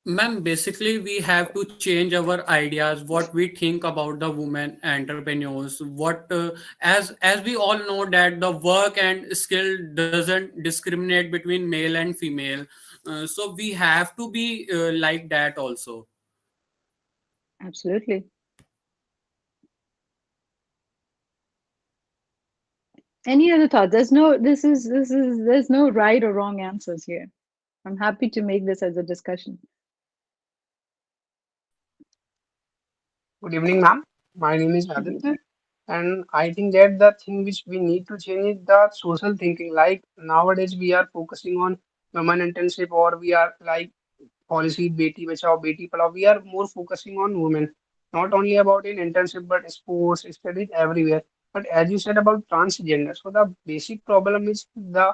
Ma'am, basically we have to change our ideas, what we think about the women entrepreneurs. What as we all know that the work and skill doesn't discriminate between male and female. So we have to be like that also. Absolutely. Any other thoughts? There's no right or wrong answers here. I'm happy to make this as a discussion. Good evening, ma'am. My name is Good Aditya, evening. and I think that the thing which we need to change is the social thinking. Like nowadays, we are focusing on women internship, or we are like policy Beti Bachao, Beti Padhao. We are more focusing on women, not only about in internship, but sports, studies everywhere. But as you said about transgender, so the basic problem is the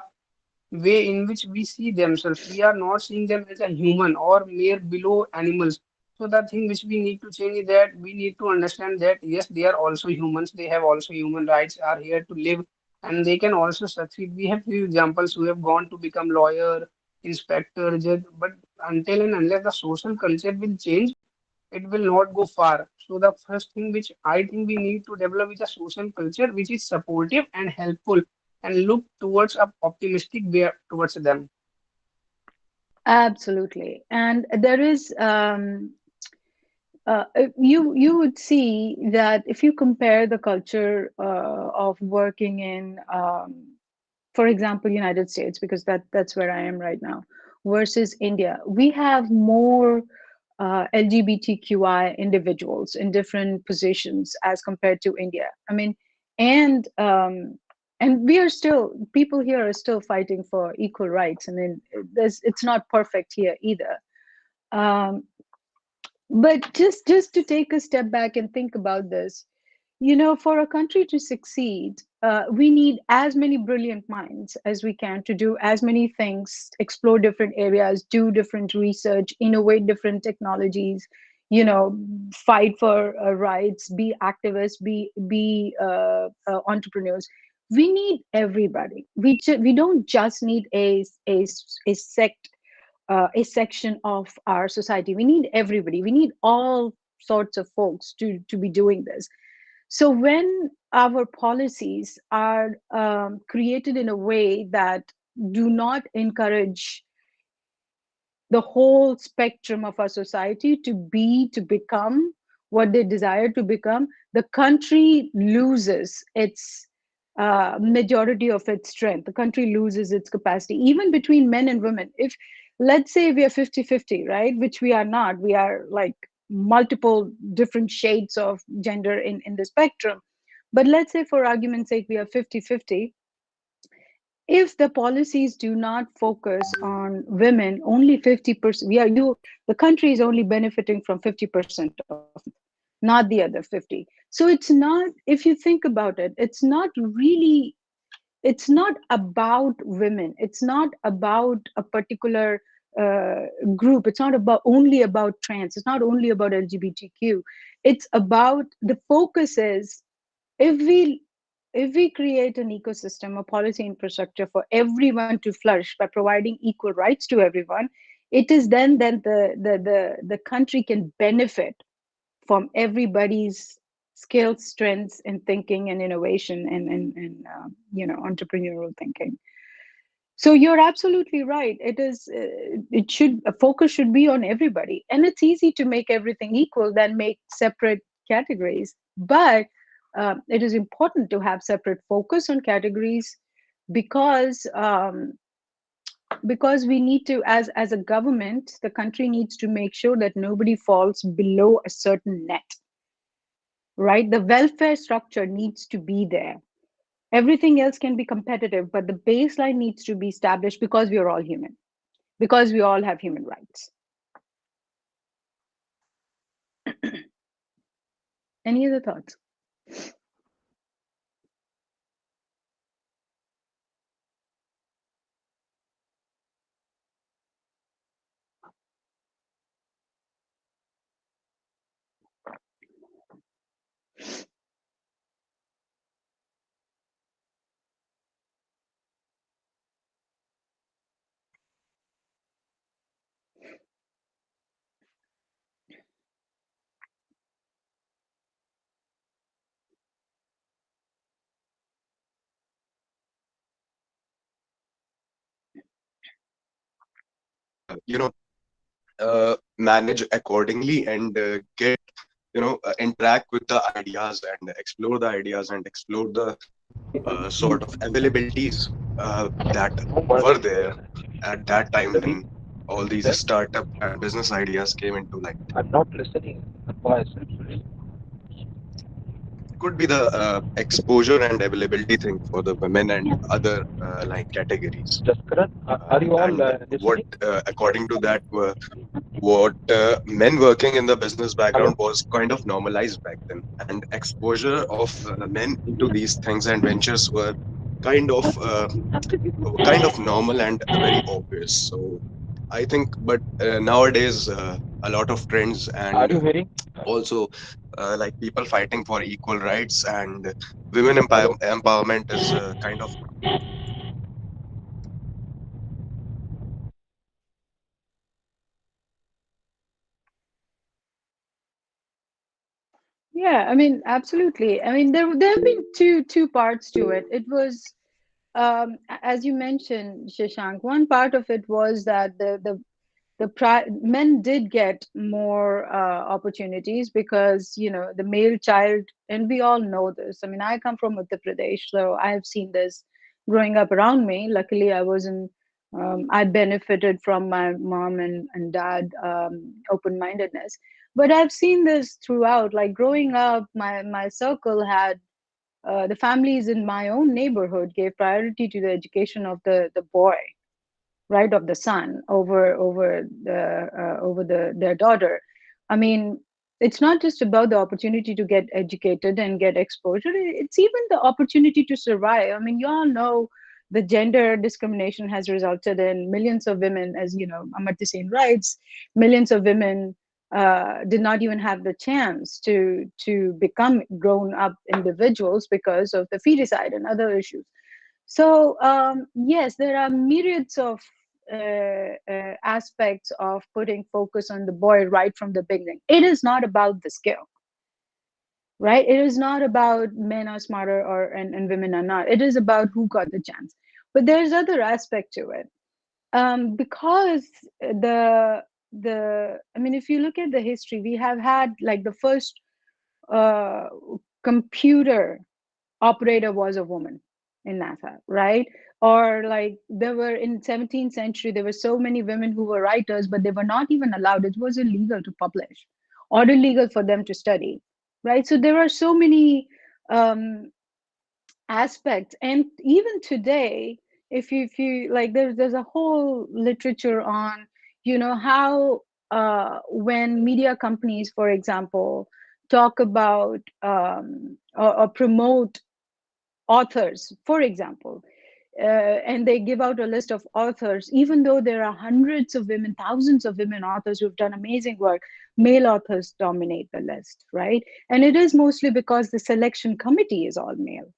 way in which we see themselves. We are not seeing them as a human or mere below animals. So the thing which we need to change is that we need to understand that yes, they are also humans. They have also human rights, are here to live, and they can also succeed. We have few examples who have gone to become lawyer, inspector, judge, but until and unless the social culture will change, it will not go far. So the first thing which I think we need to develop is a social culture which is supportive and helpful and look towards a optimistic way towards them. Absolutely. And there is you would see that if you compare the culture of working in for example United States, because that's where I am right now, versus India, we have more LGBTQI individuals in different positions as compared to India. I mean, and we are still, people here are still fighting for equal rights. I mean, it's not perfect here either. um, but just to take a step back and think about this, you know, for a country to succeed, we need as many brilliant minds as we can to do as many things, explore different areas, do different research, innovate different technologies, you know, fight for rights, be activists, be entrepreneurs. We need everybody. We don't just need a sect, a section of our society. We need everybody. We need all sorts of folks to be doing this. So when our policies are created in a way that do not encourage the whole spectrum of our society to become what they desire to become, the country loses its majority of its strength. The country loses its capacity, even between men and women. If, let's say, we are 50-50, right, which we are not, we are like multiple different shades of gender in the spectrum. But let's say, for argument's sake, we are 50-50. If the policies do not focus on women, only 50%, the country is only benefiting from 50% of it, not the other 50. So it's not, if you think about it, it's not about women, it's not about a particular group, it's not about only about trans, it's not only about LGBTQ. It's about, the focus is, if we create an ecosystem, a policy infrastructure for everyone to flourish by providing equal rights to everyone, it is then the country can benefit from everybody's skills, strengths, and thinking and innovation and you know, entrepreneurial thinking. So you're absolutely right. It is. It should, a focus should be on everybody, and it's easy to make everything equal than make separate categories. But it is important to have separate focus on categories, because we need to, as a government, the country needs to make sure that nobody falls below a certain net. Right, the welfare structure needs to be there. Everything else can be competitive, but the baseline needs to be established, because we are all human, because we all have human rights. Any other thoughts? manage accordingly and get interact with the ideas and explore the ideas and explore the sort of availabilities that were there at that time when all these startup and business ideas came into light. Could be the exposure and availability thing for the women and other like categories. And what, according to that, what men working in the business background was kind of normalized back then, and exposure of men into these things and ventures were kind of uh, kind of normal and very obvious. So I think, but nowadays a lot of trends and also like people fighting for equal rights and women empowerment is kind of. Yeah, I mean, absolutely. I mean, there have been two parts to it. It was, as you mentioned, Shashank. One part of it was that men did get more opportunities because the male child, and we all know this. I mean, I come from Uttar Pradesh, so I have seen this growing up around me. Luckily, I wasn't. I benefited from my mom and dad open-mindedness, but I've seen this throughout. Like growing up, my circle had the families in my own neighborhood gave priority to the education of the boy, right, of the son over their daughter. I mean, it's not just about the opportunity to get educated and get exposure. It's even the opportunity to survive. I mean, you all know the gender discrimination has resulted in millions of women, as Amartya Sen writes, millions of women did not even have the chance to become grown up individuals because of the feticide and other issues. So yes, there are myriads of aspects of putting focus on the boy right from the beginning. It is not about the skill, right? It is not about men are smarter and women are not. It is about who got the chance. But there's other aspect to it, because I mean, if you look at the history, we have had like the first uh, computer operator was a woman in NASA, right? Or like there were in 17th century, there were so many women who were writers, but they were not even allowed. It was illegal to publish or illegal for them to study, right? So there are so many um, aspects, and even today, if you like, there's a whole literature on how when media companies, for example, talk about or promote authors, for example, and they give out a list of authors, even though there are hundreds of women, thousands of women authors who've done amazing work, male authors dominate the list, right? And it is mostly because the selection committee is all male.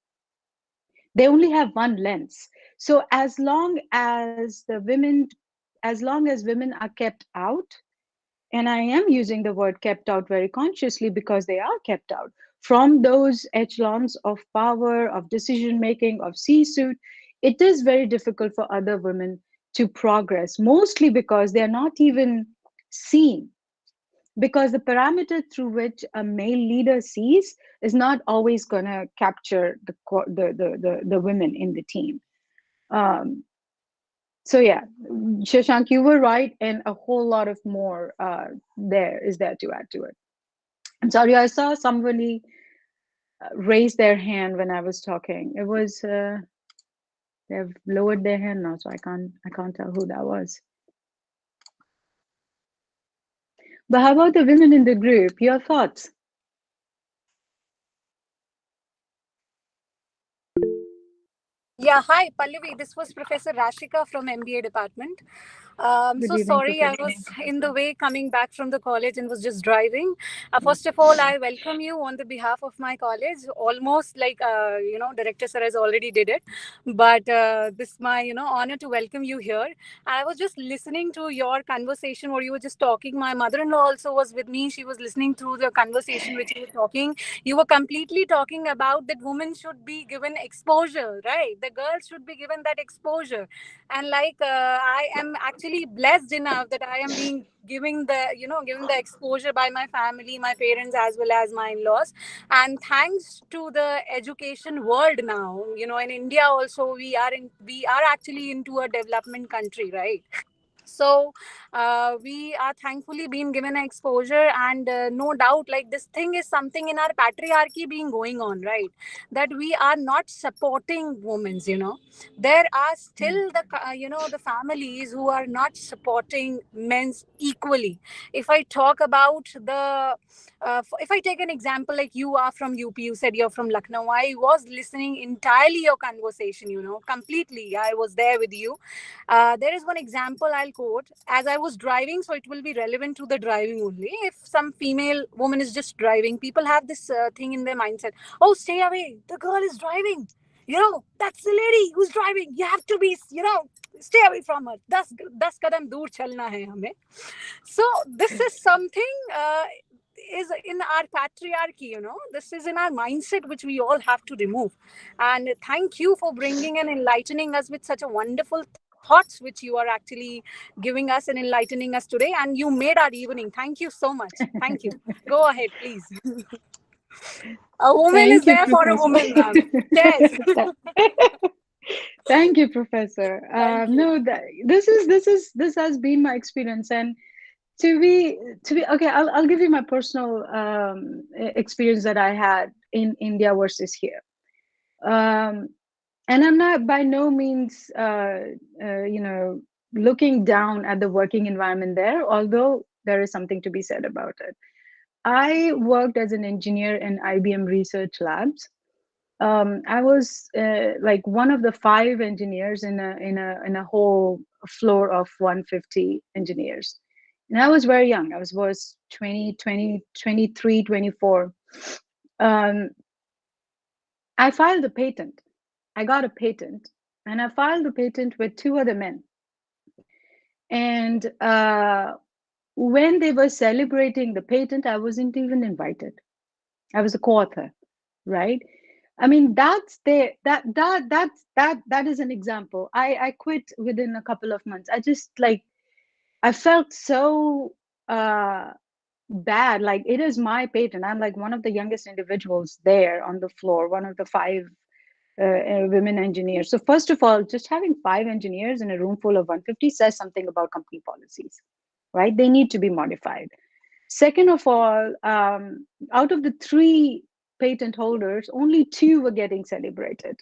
They only have one lens. So as long as women are kept out, and I am using the word kept out very consciously because they are kept out from those echelons of power, of decision making, of C-suite, it is very difficult for other women to progress, mostly because they're not even seen. Because the parameter through which a male leader sees is not always going to capture the women in the team. Um, so yeah, Shashank, you were right, and a whole lot of more there is there to add to it. I'm sorry, I saw somebody raise their hand when I was talking. It was they've lowered their hand now, so I can't tell who that was. But how about the women in the group? Your thoughts? Yeah, hi, Pallavi. This was Professor Rashika from MBA department. Good So evening, sorry, I Professor. was in the way coming back from the college and was just driving. First of all, I welcome you on the behalf of my college. Almost like Director Sir has already did it, but this is my honor to welcome you here. I was just listening to your conversation where you were just talking. My mother-in-law also was with me. She was listening through the conversation which you were talking. You were completely talking about that women should be given exposure, right? That girls should be given that exposure. And like I am actually blessed enough that I am being giving the given the exposure by my family, my parents, as well as my in-laws. And thanks to the education world now, in India also, we are actually into a development country, right? So we are thankfully being given exposure. And no doubt, like, this thing is something in our patriarchy being going on, right? That we are not supporting women's. There are still the families who are not supporting men's equally. If I talk about the if I take an example, like, you are from UP, you said you're from Lucknow. I was listening entirely your conversation, completely. I was there with you. There is one example I'll quote as I was driving, so it will be relevant to the driving only. If some female woman is just driving, people have this thing in their mindset: oh, stay away, the girl is driving. That's the lady who's driving. You have to be, stay away from her. Das kadam dur chalna hai hame. So this is something is in our patriarchy. This is in our mindset, which we all have to remove. And thank you for bringing and enlightening us with such a wonderful thoughts, which you are actually giving us and enlightening us today. And you made our evening. Thank you so much. Thank you. Go ahead, please. A woman is Thank you, there for a Professor. woman, ma'am. Yes. Thank you, Professor. Thank you. No, this has been my experience. And to be okay, I'll give you my personal experience that I had in India versus here. Um, and I'm not by no means looking down at the working environment there, although there is something to be said about it. I worked as an engineer in IBM research labs. I was like one of the 5 engineers in a whole floor of 150 engineers. And I was very young. I was 23, 24. Um, I filed a patent. I got a patent, and I filed the patent with 2 other men. And when they were celebrating the patent, I wasn't even invited. I was a co-author, right? I mean, that is an example. I quit within a couple of months. I just like I felt so bad. Like, it is my patent. I'm like one of the youngest individuals there on the floor, one of the 5 women engineers. So first of all, just having 5 engineers in a room full of 150 says something about company policies, right? They need to be modified. Second of all, out of the 3 patent holders, only 2 were getting celebrated,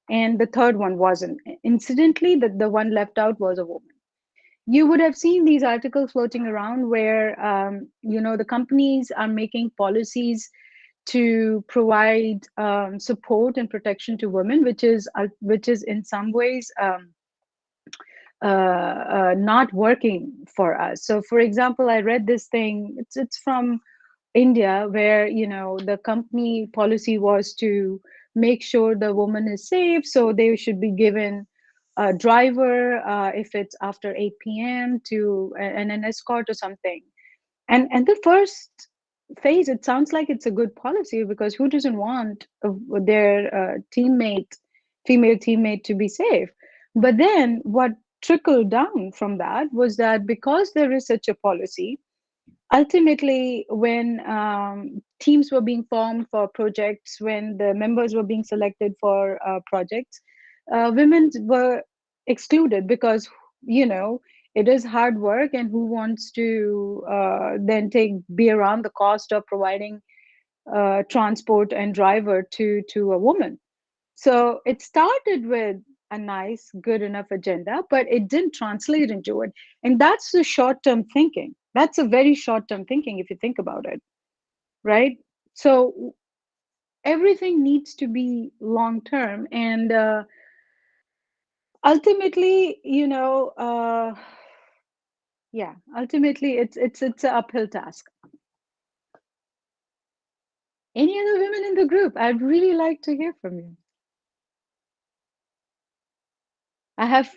and the third one wasn't. Incidentally, the one left out was a woman. You would have seen these articles floating around where the companies are making policies to provide support and protection to women, which is in some ways not working for us. So, for example, I read this thing. It's from India, where the company policy was to make sure the woman is safe, so they should be given a driver if it's after 8 p.m. and an escort or something. And the first phase, it sounds like it's a good policy, because who doesn't want their female teammate, to be safe? But then what trickled down from that was that because there is such a policy, ultimately, when teams were being formed for projects, when the members were being selected for projects, women were excluded, because you know it is hard work, and who wants to then be around the cost of providing transport and driver to a woman. So it started with a nice, good enough agenda, but it didn't translate into it. And that's the short term thinking. That's a very short term thinking if you think about it, right? So everything needs to be long term. And ultimately, yeah, ultimately it's an uphill task. Any other women in the group? I'd really like to hear from you. I have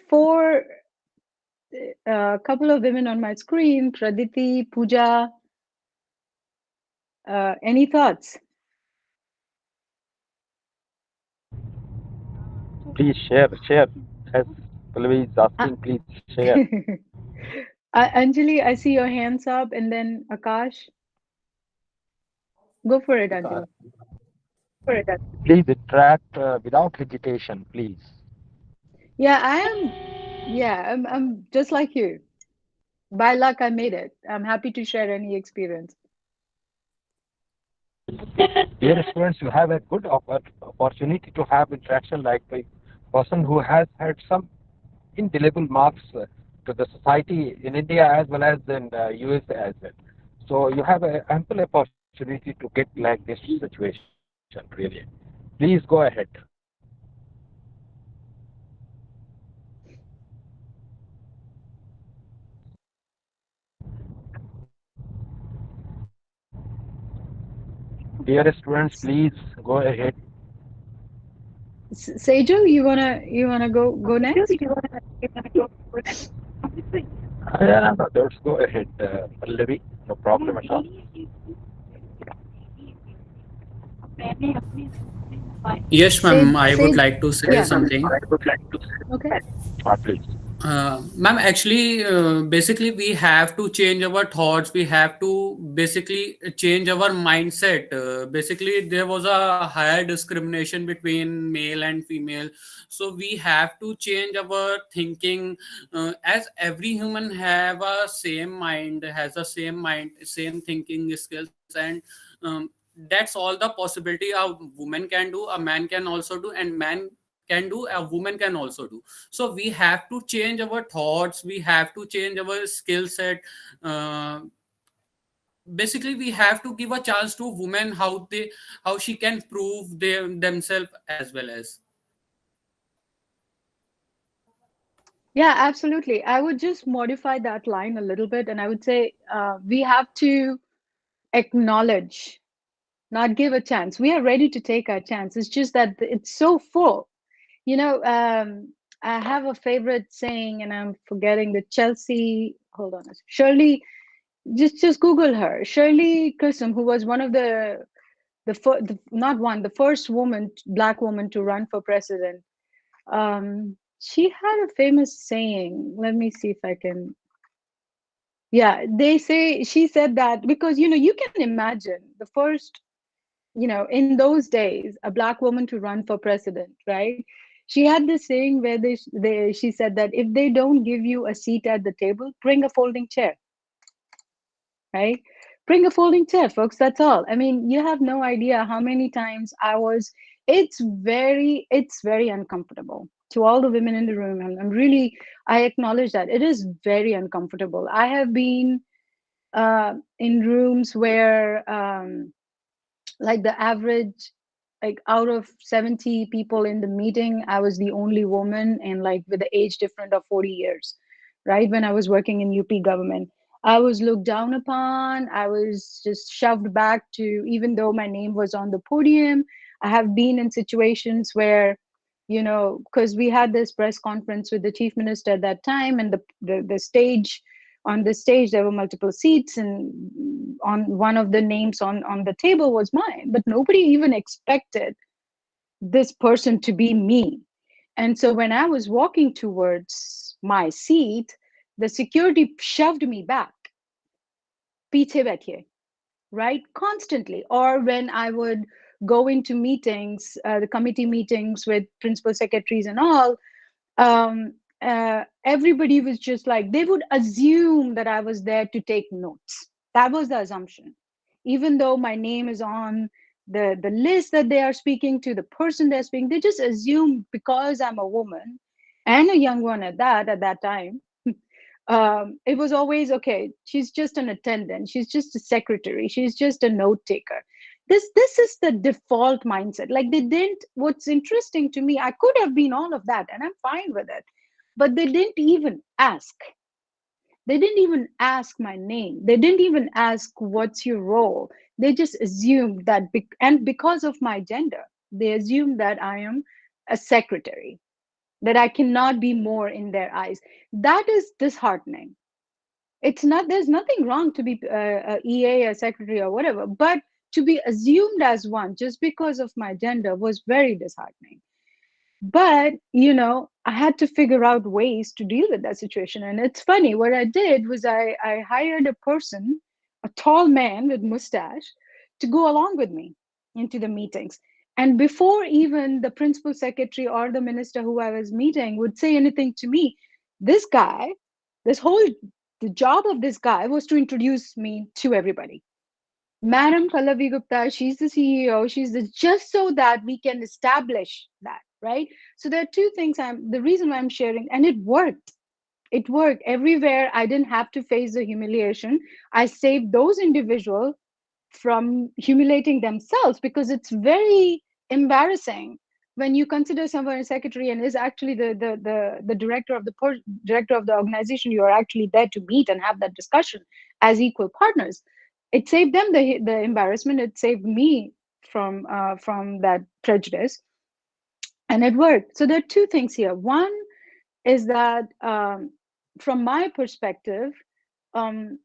a couple of women on my screen: Praditi, Pooja. Any thoughts? Please share. As Pallavi is Uh, asking, please share. Anjali, I see your hands up, and then Akash. Go for it, Anjali. Please interact without hesitation, please. Yeah, I am. Yeah, I'm just like you. By luck, I made it. I'm happy to share any experience. Dear students, you have a good opportunity to have interaction like a person who has had some indelible marks to the society in India as well as in USA as well. So you have an ample opportunity to get like this situation, really. Please go ahead. Dear students, please go ahead. Sejal, you wanna go next? Yeah, no, let's go ahead, Pallavi. No problem at all. Yes, ma'am, I would Sage, like to say yeah. something. Okay. Please. Ma'am, actually, basically, we have to change our thoughts. We have to basically change our mindset. Basically, there was a higher discrimination between male and female. So we have to change our thinking. As every human have a same mind, has a same mind, same thinking skills, and um, that's all the possibility a woman can do, a man can also do, and man can do, a woman can also do. So we have to change our thoughts, we have to change our skill set. uh, Basically we have to give a chance to women how she can prove themselves as well as. Yeah, absolutely. I would just modify that line a little bit, and I would say we have to acknowledge, not give a chance. We are ready to take our chance. It's just that it's so full. You know, I have a favorite saying, and I'm forgetting the Chelsea. Hold on, Shirley. Just Google her, Shirley Chisholm, who was one of the not one, the first woman, black woman, to run for president. She had a famous saying. Let me see if I can. Yeah, they say she said that because you can imagine the first, in those days, a black woman to run for president, right? She had this saying where she said that if they don't give you a seat at the table, bring a folding chair, right? Bring a folding chair, folks. That's all. I mean, you have no idea how many times it's very uncomfortable. To all the women in the room, I'm really, I acknowledge that it is very uncomfortable. I have been in rooms where like the average, like out of 70 people in the meeting, I was the only woman, and like with the age difference of 40 years, right? When I was working in UP government, I was looked down upon. I was just shoved back to, even though my name was on the podium. I have been in situations where, because we had this press conference with the chief minister at that time, and the stage, on the stage there were multiple seats, and on one of the names on the table was mine, but nobody even expected this person to be me. And so when I was walking towards my seat, the security shoved me back, piche baithiye, right? Constantly. Or when I would go into meetings, the committee meetings with principal secretaries and all, everybody was just like, they would assume that I was there to take notes. That was the assumption. Even though my name is on the list that they are speaking to, the person they're speaking, they just assume because I'm a woman and a young one at that time, it was always okay. She's just an attendant. She's just a secretary. She's just a note taker. This is the default mindset. Like they didn't. What's interesting to me, I could have been all of that, and I'm fine with it, but they didn't even ask. They didn't even ask my name. They didn't even ask what's your role. They just assumed that, and because of my gender, they assumed that I am a secretary, that I cannot be more in their eyes. That is disheartening. It's not, there's nothing wrong to be a EA, a secretary, or whatever, but to be assumed as one just because of my gender was very disheartening. But I had to figure out ways to deal with that situation. And it's funny, what I did was I hired a person, a tall man with mustache, to go along with me into the meetings. And before even the principal secretary or the minister who I was meeting would say anything to me, this guy, this whole the job of this guy was to introduce me to everybody. Madam Pallavi Gupta, she's the CEO, just so that we can establish that, right? So there are two things the reason why I'm sharing, and it worked. It worked everywhere. I didn't have to face the humiliation. I saved those individuals from humiliating themselves, because it's very embarrassing when you consider someone a secretary and is actually the director of the organization you are actually there to meet and have that discussion as equal partners. It saved them the embarrassment. It saved me from that prejudice, and it worked. So there are two things here. One is that, from my perspective, um,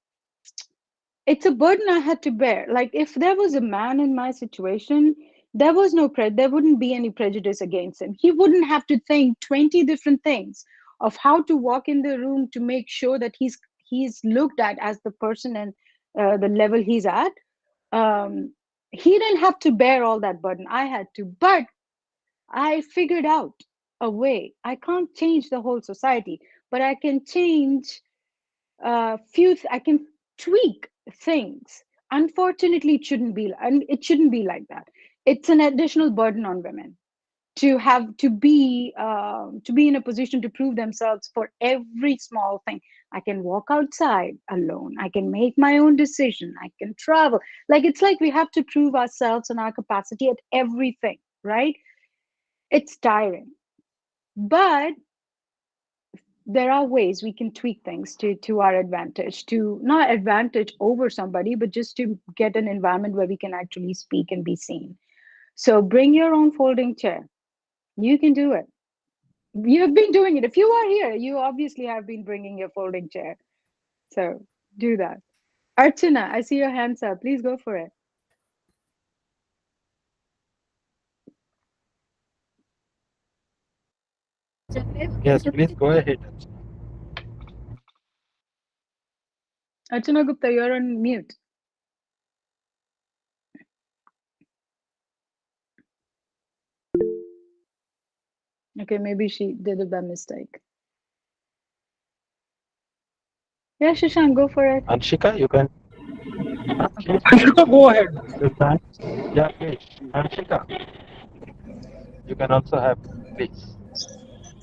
it's a burden I had to bear. Like, if there was a man in my situation, there wouldn't be any prejudice against him. He wouldn't have to think 20 different things of how to walk in the room to make sure that he's looked at as the person, and the level he's at. um, he didn't have to bear all that burden. I had to. But I figured out a way. I can't change the whole society, but I can change I can tweak things. Unfortunately, it shouldn't be like that. It's an additional burden on women to have to be in a position to prove themselves for every small thing. I can walk outside alone. I can make my own decision. I can travel. Like, it's like we have to prove ourselves and our capacity at everything, right? It's tiring, but there are ways we can tweak things to our advantage, to not advantage over somebody, but just to get an environment where we can actually speak and be seen. So bring your own folding chair. You can do it. You have been doing it. If you are here, you obviously have been bringing your folding chair. So do that. Archana, I see your hands up. Please go for it. Yes, please go ahead. Archana Gupta, you're on mute. Okay, maybe she did it by mistake. Yeah, Shashank, go for it. Anshika, you can. Anshika, go ahead. Yeah, please. Anshika, you can also have, please.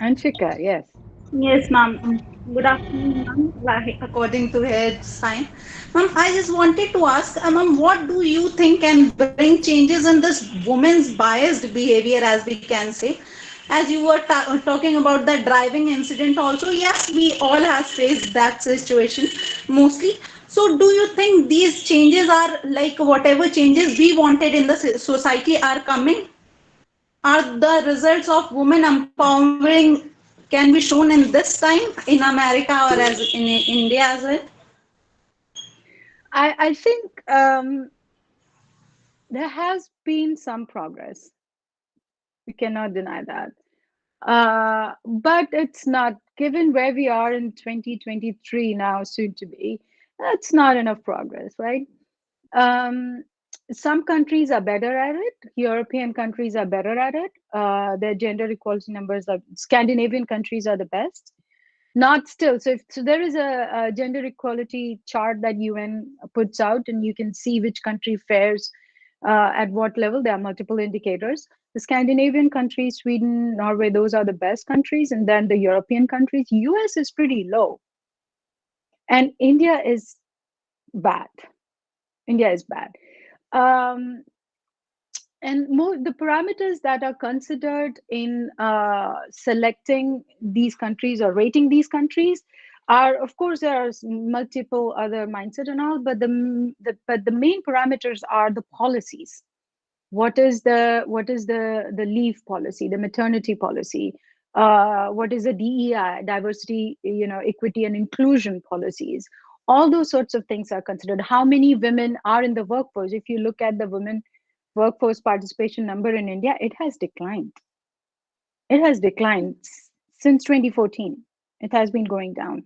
Anshika, yes. Yes, ma'am. Good afternoon, ma'am. Like, according to head sign, ma'am, I just wanted to ask, ma'am, what do you think can bring changes in this woman's biased behavior, as we can say? As you were talking about the driving incident, also, yes, we all have faced that situation mostly. So, do you think these changes are like whatever changes we wanted in the society are coming? Are the results of women empowering can be shown in this time in America or as in India as well? I think there has been some progress. We cannot deny that. But it's not, given where we are in 2023 now, soon to be, that's not enough progress, right? Um, some countries are better at it. European countries are better at it. Their gender equality numbers are, Scandinavian countries are the best. Not still. So there is a gender equality chart that UN puts out, and you can see which country fares at what level. There are multiple indicators. The Scandinavian countries, Sweden, Norway, those are the best countries. And then the European countries, US is pretty low. And India is bad. India is bad. Um, and the parameters that are considered in selecting these countries or rating these countries are, of course, there are multiple other mindset and all, but the main parameters are the policies. What is the leave policy, the maternity policy? What is the DEI, diversity, equity and inclusion policies? All those sorts of things are considered. How many women are in the workforce? If you look at the women workforce participation number in India, it has declined. It has declined since 2014. It has been going down.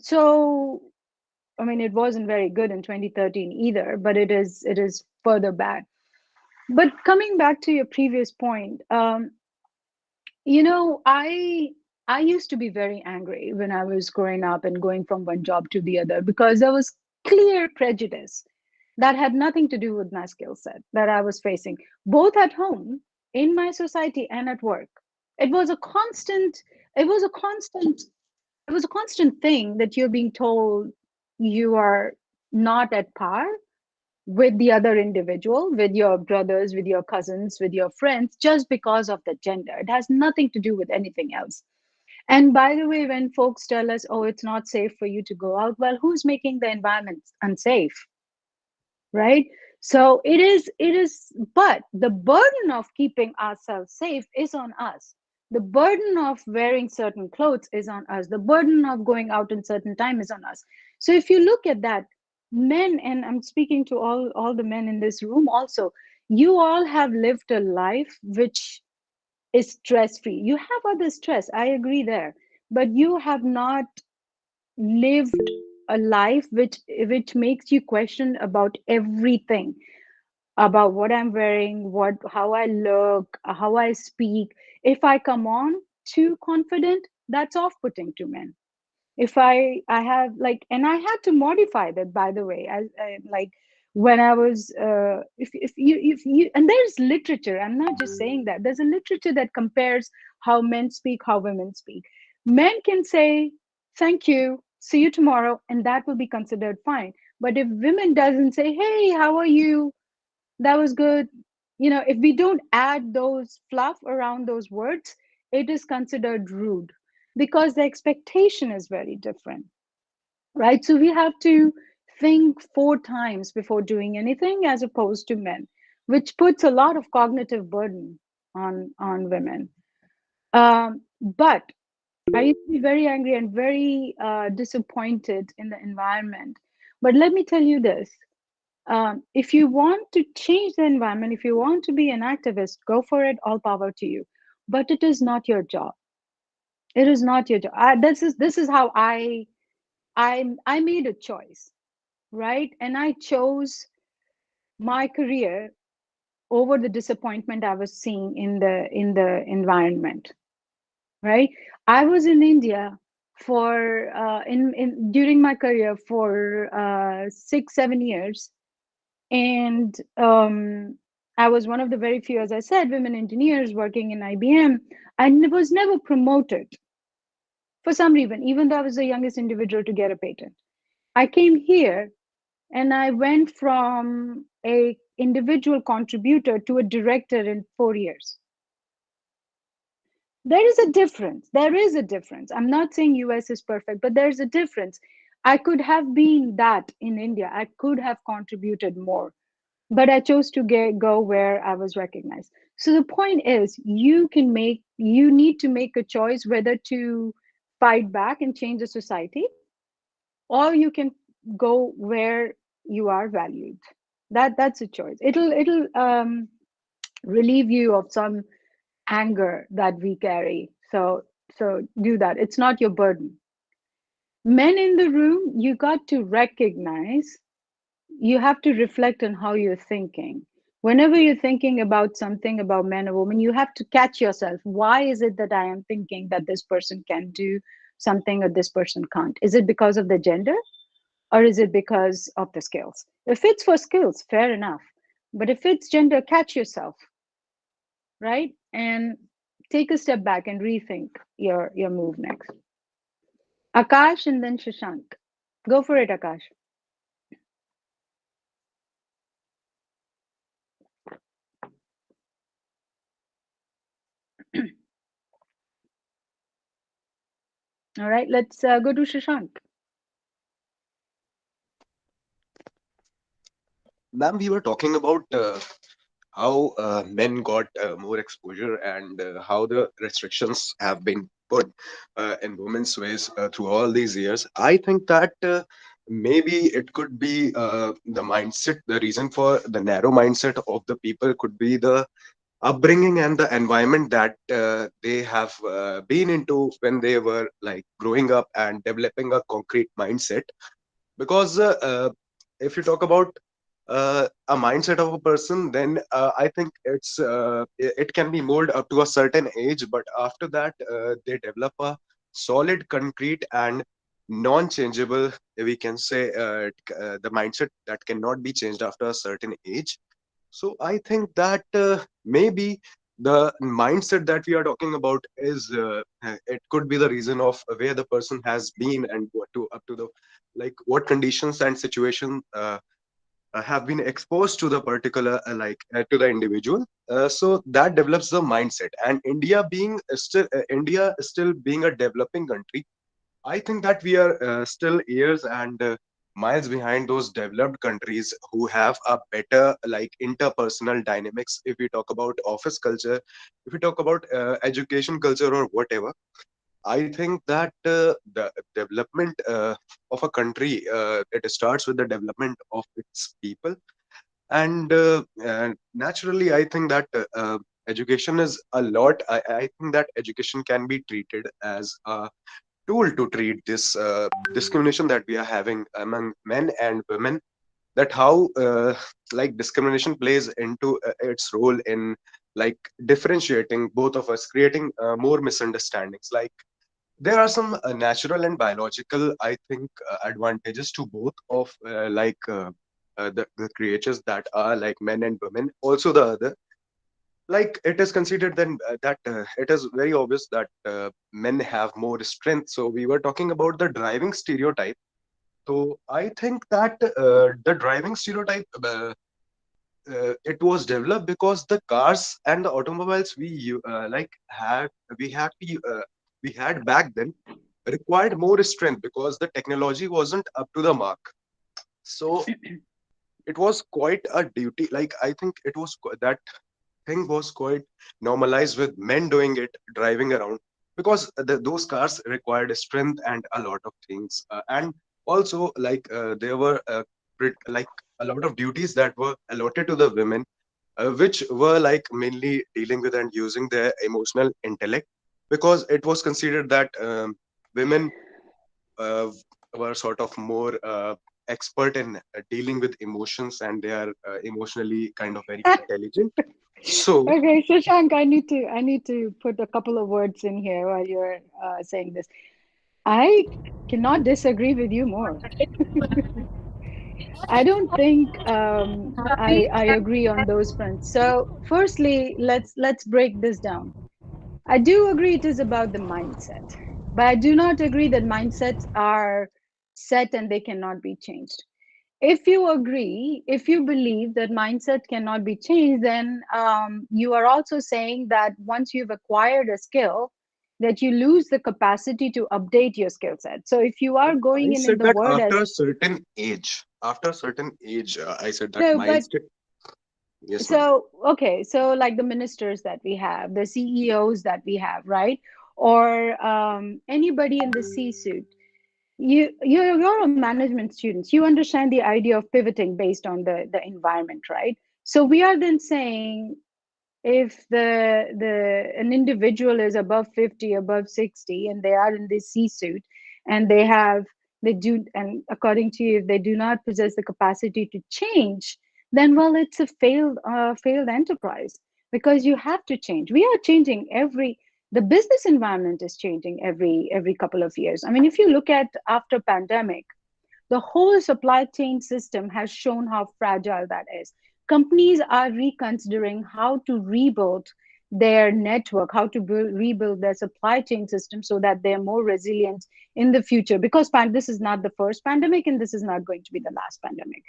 So I mean, it wasn't very good in 2013 either, but it is further back. But coming back to your previous point, I used to be very angry when I was growing up and going from one job to the other because there was clear prejudice that had nothing to do with my skill set that I was facing, both at home, in my society, and at work. It was a constant, it was a constant, it was a constant thing that you're being told you are not at par with the other individual, with your brothers, with your cousins, with your friends, just because of the gender. It has nothing to do with anything else. And by the way, when folks tell us, oh, it's not safe for you to go out, well, who's making the environment unsafe? Right? So it is, but the burden of keeping ourselves safe is on us. The burden of wearing certain clothes is on us. The burden of going out in certain time is on us. So if you look at that, men, and I'm speaking to all the men in this room also, you all have lived a life which is stress free. You have other stress, I agree there, but you have not lived a life which makes you question about everything, about what I'm wearing, what how I look, how I speak. If I come on too confident, that's off-putting to men. If I have like, and I had to modify that, by the way. I like when I was if you, and there's literature, I'm not just saying that, there's a literature that compares how men speak, how women speak. Men can say thank you, see you tomorrow, and that will be considered fine. But if women doesn't say, hey, how are you, that was good, if we don't add those fluff around those words, it is considered rude, because the expectation is very different, right? So we have to think four times before doing anything, as opposed to men, which puts a lot of cognitive burden on women. But I used to be very angry and very disappointed in the environment. But let me tell you this, if you want to change the environment, if you want to be an activist, go for it, all power to you. But it is not your job. It is not your job. This is how I made a choice, right? And I chose my career over the disappointment I was seeing in the environment, right? I was in India for in during my career for 6 7 years, and I was one of the very few, as I said, women engineers working in IBM. I was never promoted for some reason, even though I was the youngest individual to get a patent. I came here and I went from a individual contributor to a director in 4 years. There is a difference. There is a difference. I'm not saying US is perfect, but there's a difference. I could have been that in India. I could have contributed more, but I chose to go where I was recognized. So the point is, you need to make a choice whether to fight back and change the society, or you can go where you are valued. That's a choice. It'll relieve you of some anger that we carry. So do that. It's not your burden. Men in the room, you got to recognize, you have to reflect on how you're thinking. Whenever you're thinking about something about man or woman, you have to catch yourself. Why is it that I am thinking that this person can do something or this person can't? Is it because of the gender, or is it because of the skills? If it's for skills, fair enough. But if it's gender, catch yourself, right? And take a step back and rethink your move next. Akash and then Shashank. Go for it, Akash. All right, let's go to Shashank. Ma'am, we were talking about how men got more exposure and how the restrictions have been put in women's ways through all these years. I think that maybe it could be the mindset, the reason for the narrow mindset of the people could be the upbringing and the environment that they have been into when they were like growing up and developing a concrete mindset. Because if you talk about a mindset of a person, then I think it can be molded up to a certain age, but after that they develop a solid, concrete, and non-changeable, we can say, the mindset that cannot be changed after a certain age. So I think that maybe the mindset that we are talking about is it could be the reason of where the person has been and what to up to the like what conditions and situation have been exposed to the particular to the individual. So that develops the mindset. And India still being a developing country, I think that we are still years and miles behind those developed countries who have a better like interpersonal dynamics. If we talk about office culture, if we talk about education culture or whatever, I think that the development of a country it starts with the development of its people, and naturally, I think that education is a lot. I think that education can be treated as a tool to treat this discrimination that we are having among men and women, that how like discrimination plays into its role in like differentiating both of us, creating more misunderstandings. Like there are some natural and biological, I think, advantages to both of the creatures that are like men and women. Also the other, like it is considered then that it is very obvious that men have more strength. So we were talking about the driving stereotype. So I think that the driving stereotype it was developed because the cars and the automobiles like had we had to, we had back then required more strength because the technology wasn't up to the mark. So it was quite a duty. Like I think it was that thing was quite normalized with men doing it, driving around, because those cars required strength and a lot of things. And also, like there were like a lot of duties that were allotted to the women, which were like mainly dealing with and using their emotional intellect, because it was considered that women uh, were sort of more expert in dealing with emotions, and they are emotionally kind of very intelligent. So Okay, Shashank, I need to put a couple of words in here while you're saying this. I cannot disagree with you more. I don't think I agree on those fronts. So, firstly, let's break this down. I do agree it is about the mindset, but I do not agree that mindsets are set and they cannot be changed. If you agree, if you believe that mindset cannot be changed, then you are also saying that once you've acquired a skill, that you lose the capacity to update your skill set. So if you are I going in said the that word as after a certain age, I said that no, but mindset. Yes, ma'am. so okay, so like the ministers that we have, the CEOs that we have, right? Or anybody in the C-suite, you're a management students, you understand the idea of pivoting based on the environment, right? So we are then saying if the an individual is above 50, above 60, and they are in this C-suite, and they do, and according to you, if they do not possess the capacity to change, then well, it's a failed enterprise, because you have to change. We are changing every The business environment is changing every couple of years. I mean, if you look at after pandemic, the whole supply chain system has shown how fragile that is. Companies are reconsidering how to rebuild their network, how to rebuild their supply chain system so that they're more resilient in the future. Because this is not the first pandemic, and this is not going to be the last pandemic.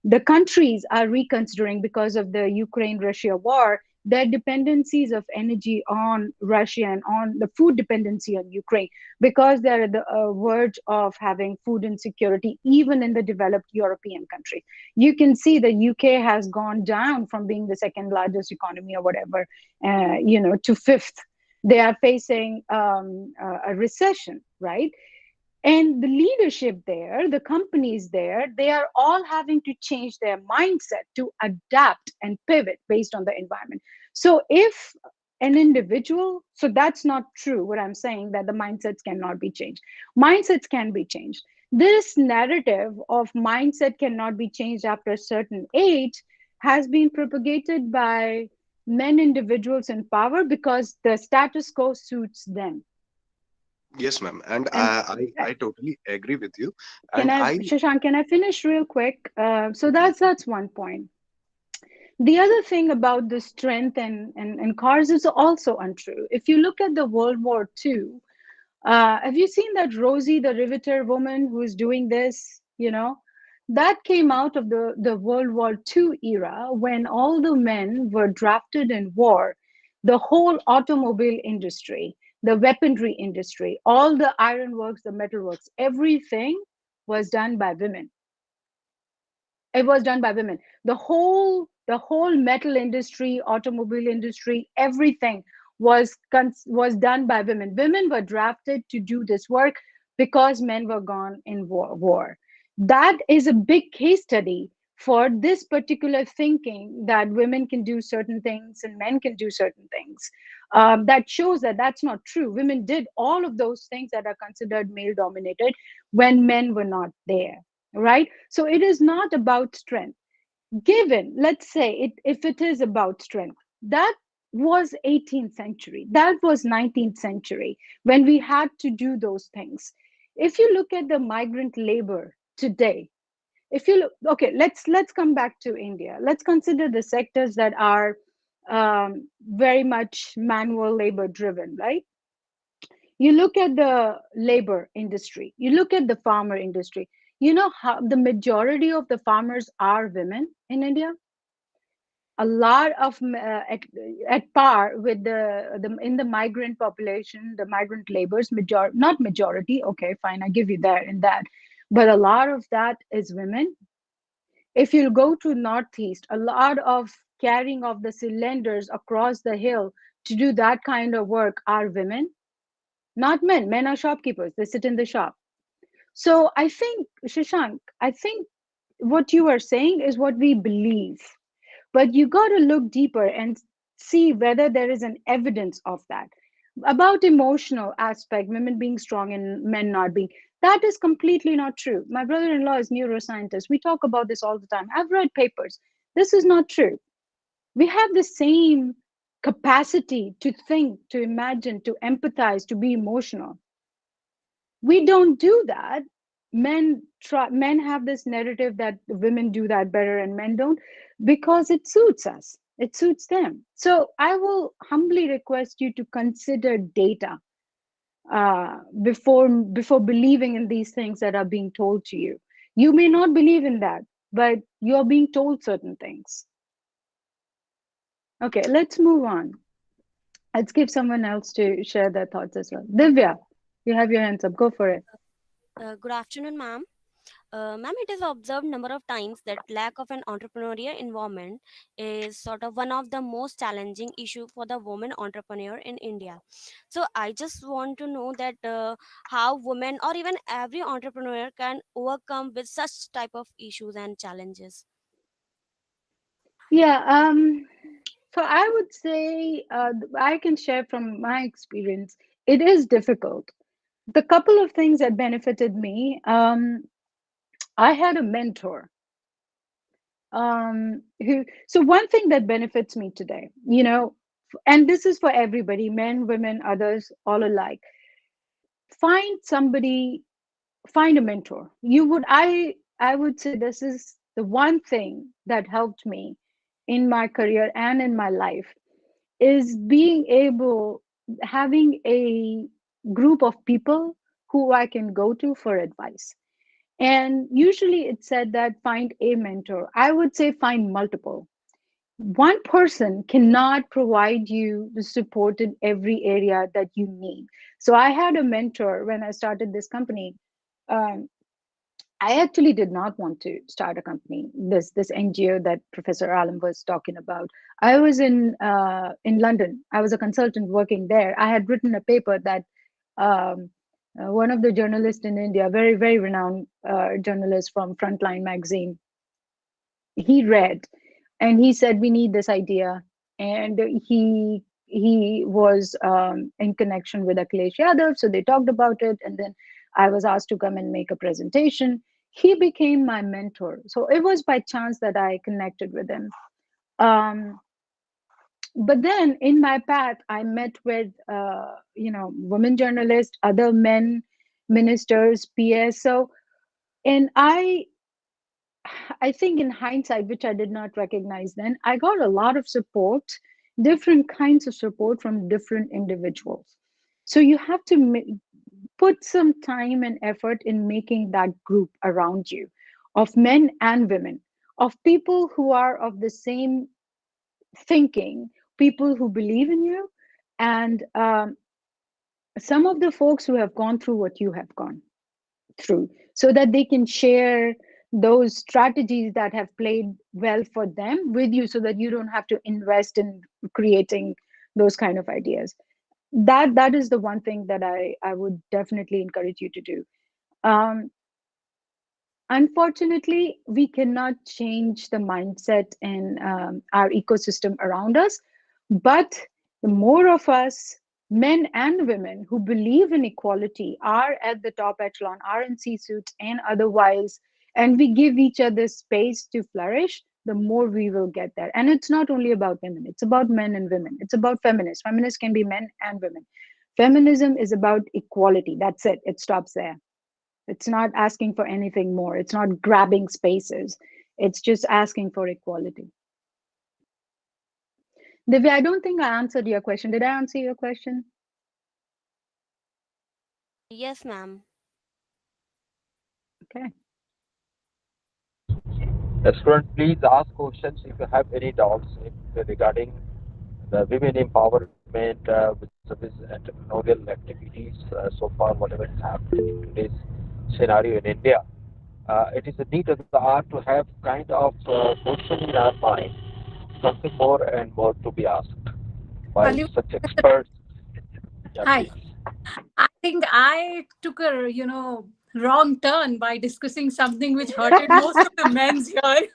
The countries are reconsidering, because of the Ukraine-Russia war, their dependencies of energy on Russia, and on the food dependency on Ukraine, because they're at the verge of having food insecurity, even in the developed European country. You can see the UK has gone down from being the second largest economy or whatever, to fifth. They are facing a recession, right? And the leadership there, the companies there, they are all having to change their mindset to adapt and pivot based on the environment. So if an individual, so that's not true what I'm saying, that the mindsets cannot be changed. Mindsets can be changed. This narrative of mindset cannot be changed after a certain age has been propagated by men individuals in power because the status quo suits them. Yes, ma'am. And And I totally agree with you. can And I, I, Shashank, can I finish real quick? So that's one point. The other thing about the strength and cars is also untrue. If you look at the World War II, have you seen that Rosie, the Riveter woman who is doing this? That came out of the World War II era when all the men were drafted in war. The whole automobile industry, the weaponry industry, all the ironworks, the metalworks, everything was done by women. It was done by women. The whole metal industry, automobile industry, everything was done by women. Women were drafted to do this work because men were gone in war. That is a big case study for this particular thinking that women can do certain things and men can do certain things. That shows that that's not true. Women did all of those things that are considered male dominated when men were not there, right? So it is not about strength. Given, let's say, if it is about strength, that was 18th century, that was 19th century when we had to do those things. If you look at the migrant labor today, if you look, okay, let's come back to India. Let's consider the sectors that are very much manual labor driven, right? You look at the labor industry, you look at the farmer industry. You know how the majority of the farmers are women in India. A lot of at par with the in the migrant population, the migrant laborers, not majority, okay, fine, I give you that in that, but a lot of that is women. If you go to northeast, a lot of carrying of the cylinders across the hill to do that kind of work are women, not men. Men are shopkeepers, they sit in the shop. So I think, Shashank, I think what you are saying is what we believe, but you got to look deeper and see whether there is an evidence of that. About emotional aspect, women being strong and men not being, that is completely not true. My brother-in-law is neuroscientist. We talk about this all the time. I've read papers. This is not true. We have the same capacity to think, to imagine, to empathize, to be emotional. We don't do that. Men have this narrative that women do that better and men don't, because it suits us, it suits them. So I will humbly request you to consider data before believing in these things that are being told to you. You may not believe in that, but you're being told certain things. Okay, let's move on. Let's give someone else to share their thoughts as well. Divya, you have your hands up, go for it. Good afternoon, ma'am. Ma'am, it is observed number of times that lack of an entrepreneurial environment is sort of one of the most challenging issue for the woman entrepreneur in India. So I just want to know that how women or even every entrepreneur can overcome with such type of issues and challenges. Yeah, so I would say I can share from my experience. It is difficult. The couple of things that benefited me, I had a mentor. So one thing that benefits me today, and this is for everybody, men, women, others, all alike. Find somebody, find a mentor. I would say this is the one thing that helped me in my career and in my life is being able, having a group of people who I can go to for advice. And usually it's said that find a mentor. I would say find multiple. One person cannot provide you the support in every area that you need. So I had a mentor when I started this company. Um, I actually did not want to start a company. This NGO that Professor Alam was talking about. I was in London. I was a consultant working there. I had written a paper that um, one of the journalists in India, very very renowned journalist from Frontline magazine, he read, and he said we need this idea. and he was in connection with Akhilesh Yadav, so they talked about it, and then I was asked to come and make a presentation. He became my mentor, so it was by chance that I connected with him. Um, but then in my path, I met with women journalists, other men ministers, PS. So, and I think in hindsight, which I did not recognize then, I got a lot of support, different kinds of support from different individuals. So you have to put some time and effort in making that group around you of men and women, of people who are of the same thinking, people who believe in you, and some of the folks who have gone through what you have gone through, so that they can share those strategies that have played well for them with you, so that you don't have to invest in creating those kind of ideas. That is the one thing that I would definitely encourage you to do. um, Unfortunately, we cannot change the mindset in our ecosystem around us. But the more of us, men and women, who believe in equality, are at the top echelon, are in C suits and otherwise, and we give each other space to flourish, the more we will get there. And it's not only about women, it's about men and women. It's about feminists. Feminists can be men and women. Feminism is about equality. That's it. It stops there. It's not asking for anything more. It's not grabbing spaces. It's just asking for equality. Divya, I don't think I answered your question. Did I answer your question? Yes, ma'am. Okay. Student, please ask questions if you have any doubts regarding the women empowerment with entrepreneurial activities so far, whatever is happening in today's scenario in India. It is a need of the art to have kind of question in our mind, something more and more to be asked by Pallavi, such experts. Yeah, hi. please. I think I took a wrong turn by discussing something which hurted most of the men's here,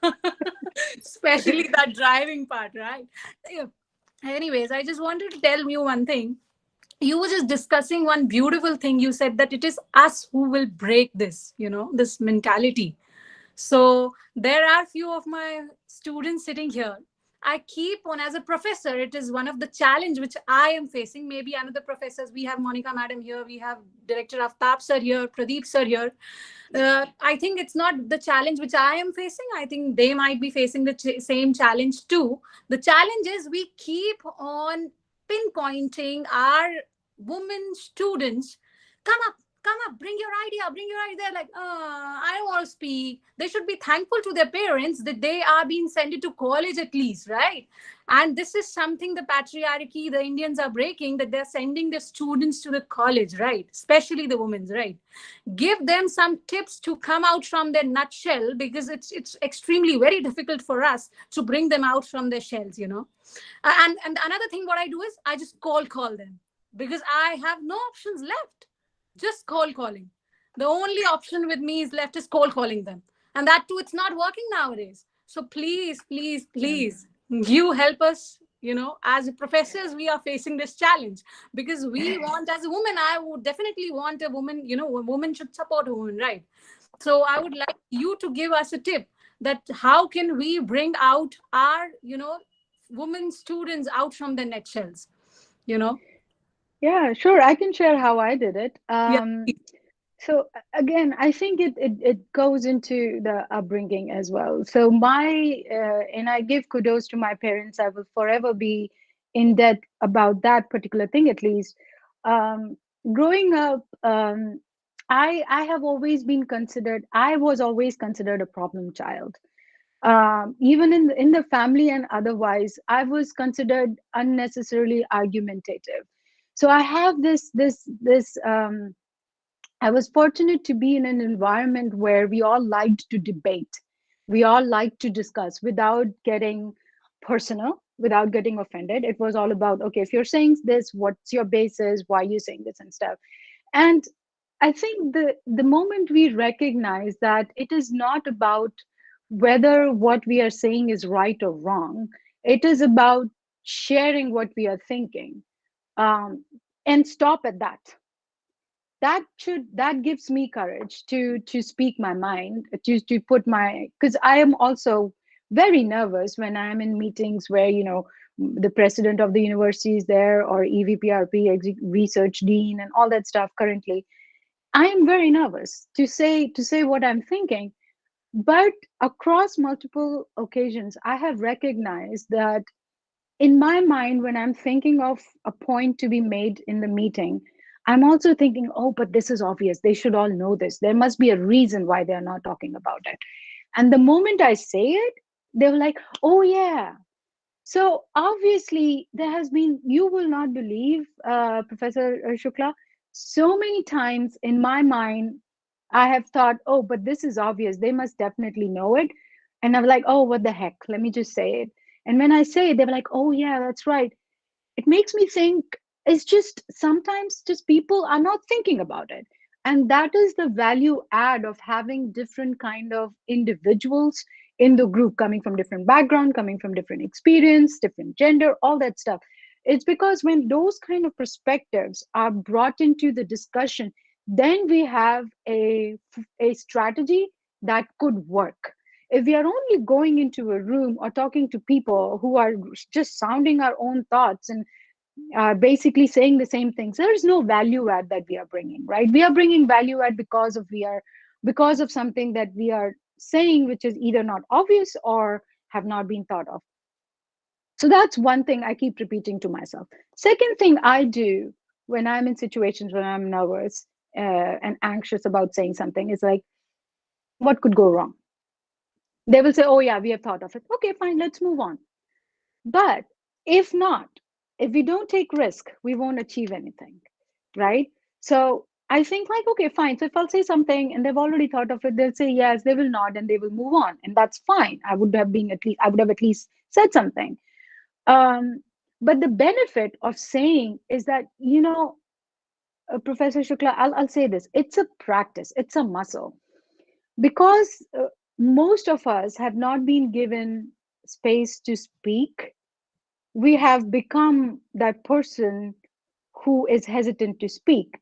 especially that driving part, right? Yeah. Anyways, I just wanted to tell you one thing. You were just discussing one beautiful thing. You said that it is us who will break this, this mentality. So there are few of my students sitting here. I keep on, as a professor, it is one of the challenge which I am facing. Maybe another professors, we have Monica madam here, we have director Aftab sir here, Pradeep sir here. I think it's not the challenge which I am facing. I think they might be facing the same challenge too. The challenge is we keep on pinpointing our women students. Come up, bring your idea, bring your idea. They're like, I don't want to speak. They should be thankful to their parents that they are being sent to college at least, right? And this is something the patriarchy, the Indians are breaking, that they're sending their students to the college, right? Especially the women's, right? Give them some tips to come out from their nutshell, because it's extremely very difficult for us to bring them out from their shells. And another thing, what I do is I just call them, because I have no options left. Just calling. The only option with me is left is calling them, and that too, it's not working nowadays. So please, you help us. As professors, we are facing this challenge, because we want, as a woman, I would definitely want a woman. A woman should support a woman, right? So I would like you to give us a tip that how can we bring out our women students out from the netshells. you know Yeah, sure. I can share how I did it. yeah. So again, I think it goes into the upbringing as well. So and I give kudos to my parents. I will forever be in debt about that particular thing, at least. Um, Growing up, I have always been considered. I was always considered a problem child. Even in the family and otherwise, I was considered unnecessarily argumentative. So I have this. I was fortunate to be in an environment where we all liked to debate. We all liked to discuss without getting personal, without getting offended. It was all about, okay, if you're saying this, what's your basis? Why are you saying this and stuff? And I think the moment we recognize that it is not about whether what we are saying is right or wrong, it is about sharing what we are thinking, um, and stop at that. That gives me courage to speak my mind, to put my, because I am also very nervous when I'm in meetings where, the president of the university is there, or evprp, research dean, and all that stuff. Currently I am very nervous to say what I'm thinking. But across multiple occasions I have recognized that in my mind, when I'm thinking of a point to be made in the meeting, I'm also thinking, oh, but this is obvious, they should all know this, there must be a reason why they're not talking about it. And the moment I say it, they were like, oh yeah. So obviously, there has been, you will not believe, Professor Shukla, so many times in my mind, I have thought, oh, but this is obvious. They must definitely know it. And I'm like, oh, what the heck? Let me just say it. And when I say it, they're like, oh, yeah, that's right. It makes me think it's just sometimes just people are not thinking about it. And that is the value add of having different kind of individuals in the group, coming from different background, coming from different experience, different gender, all that stuff. It's because when those kind of perspectives are brought into the discussion, then we have a strategy that could work. If we are only going into a room or talking to people who are just sounding our own thoughts and basically saying the same things, there is no value add that we are bringing, right? We are bringing value add because of something that we are saying, which is either not obvious or have not been thought of. So that's one thing I keep repeating to myself. Second thing I do when I'm in situations when I'm nervous and anxious about saying something is like, what could go wrong? They will say, oh yeah, we have thought of it. Okay, fine, let's move on. But if not, if we don't take risk, we won't achieve anything, right? So I think like, okay, fine. So if I'll say something and they've already thought of it, they'll say yes, they will nod and they will move on. And that's fine. I would have at least said something. Um, but the benefit of saying is that, Professor Shukla, I'll say this, it's a practice, it's a muscle. Because most of us have not been given space to speak, we have become that person who is hesitant to speak.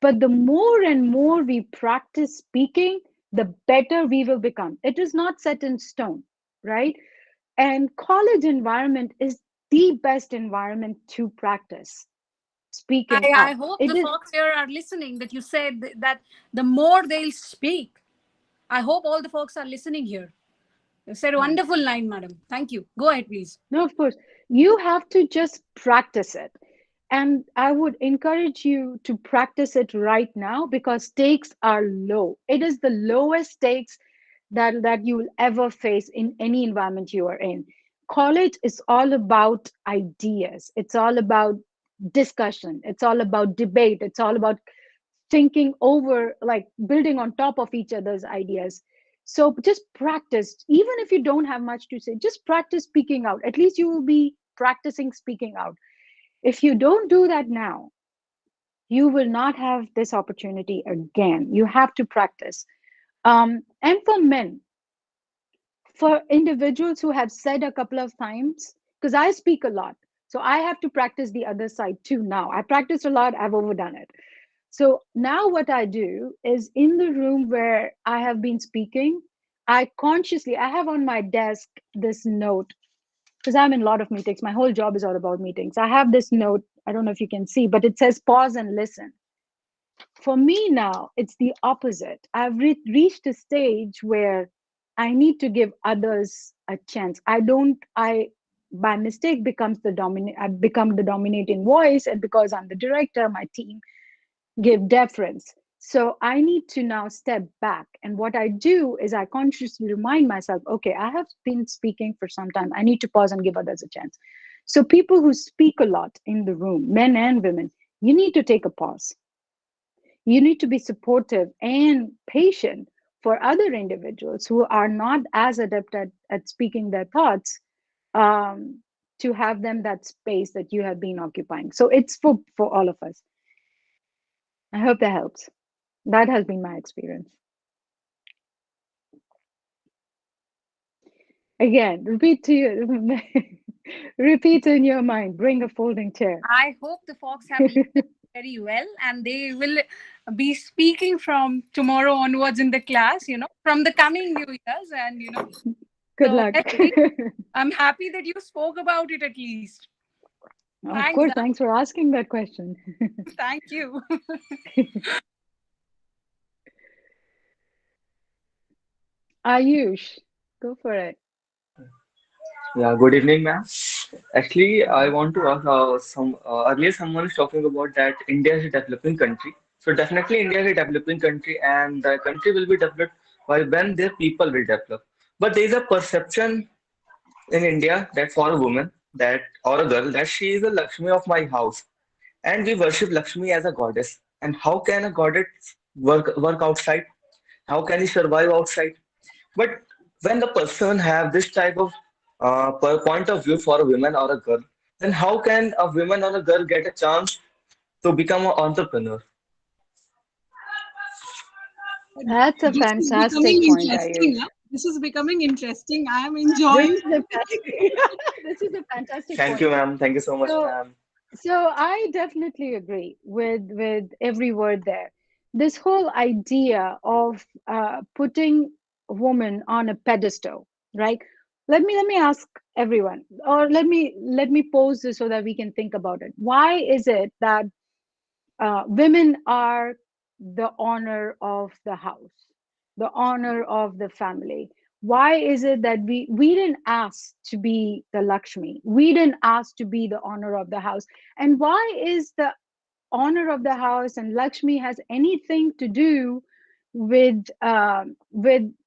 But the more and more we practice speaking, the better we will become. It is not set in stone, right? And college environment is the best environment to practice speaking I up. hope It the is. folks here are listening, that you said that the more they'll speak. I hope all the folks are listening here. You said a Right. wonderful line, madam. Thank you. Go ahead, please. No, of course. You have to just practice it. And I would encourage you to practice it right now because stakes are low. It is the lowest stakes that you will ever face in any environment you are in. College is all about ideas. It's all about discussion. It's all about debate. It's all about thinking over, like building on top of each other's ideas. So just practice, even if you don't have much to say, just practice speaking out. At least you will be practicing speaking out. If you don't do that now, you will not have this opportunity again. You have to practice. And for men, for individuals who have said a couple of times, because I speak a lot, so I have to practice the other side too now. I practiced a lot, I've overdone it. So now what I do is in the room where I have been speaking, I have on my desk this note because I'm in a lot of meetings. My whole job is all about meetings. I have this note, I don't know if you can see, but it says pause and listen. For me now, it's the opposite. I've reached a stage where I need to give others a chance. I by mistake becomes the dominant, I've become the dominating voice, and because I'm the director, my team give deference. So I need to now step back. And what I do is I consciously remind myself, okay, I have been speaking for some time. I need to pause and give others a chance. So people who speak a lot in the room, men and women, you need to take a pause. You need to be supportive and patient for other individuals who are not as adept at speaking their thoughts, um, to have them that space that you have been occupying. So it's for all of us. I hope that helps. That has been my experience. Again, repeat to you. Repeat in your mind. Bring a folding chair. I hope the Fox have listened very well and they will be speaking from tomorrow onwards in the class, from the coming new years. And, Good so luck. let's see. I'm happy that you spoke about it at least. Of Thanks. course. Thanks for asking that question. Thank you. Ayush, go for it. Yeah, good evening, ma'am. Actually, I want to ask earlier someone is talking about that India is a developing country. So definitely India is a developing country and the country will be developed by when their people will develop. But there is a perception in India that for a woman that or a girl that she is the Lakshmi of my house and we worship Lakshmi as a goddess. And how can a goddess work outside? How can he survive outside? But when the person have this type of point of view for a woman or a girl, then how can a woman or a girl get a chance to become an entrepreneur? That's a This is becoming fantastic point, interesting. Ayush. Huh? This is becoming interesting. I am This enjoying. is a this is a fantastic Thank you, point. ma'am. Thank you so much, So, ma'am. so I definitely agree with every word there. This whole idea of putting a woman on a pedestal, right? Let me ask everyone, or let me pose this so that we can think about it. Why is it that women are the honor of the house, the honor of the family? Why is it that we didn't ask to be the Lakshmi? We didn't ask to be the honor of the house. And why is the honor of the house and Lakshmi has anything to do with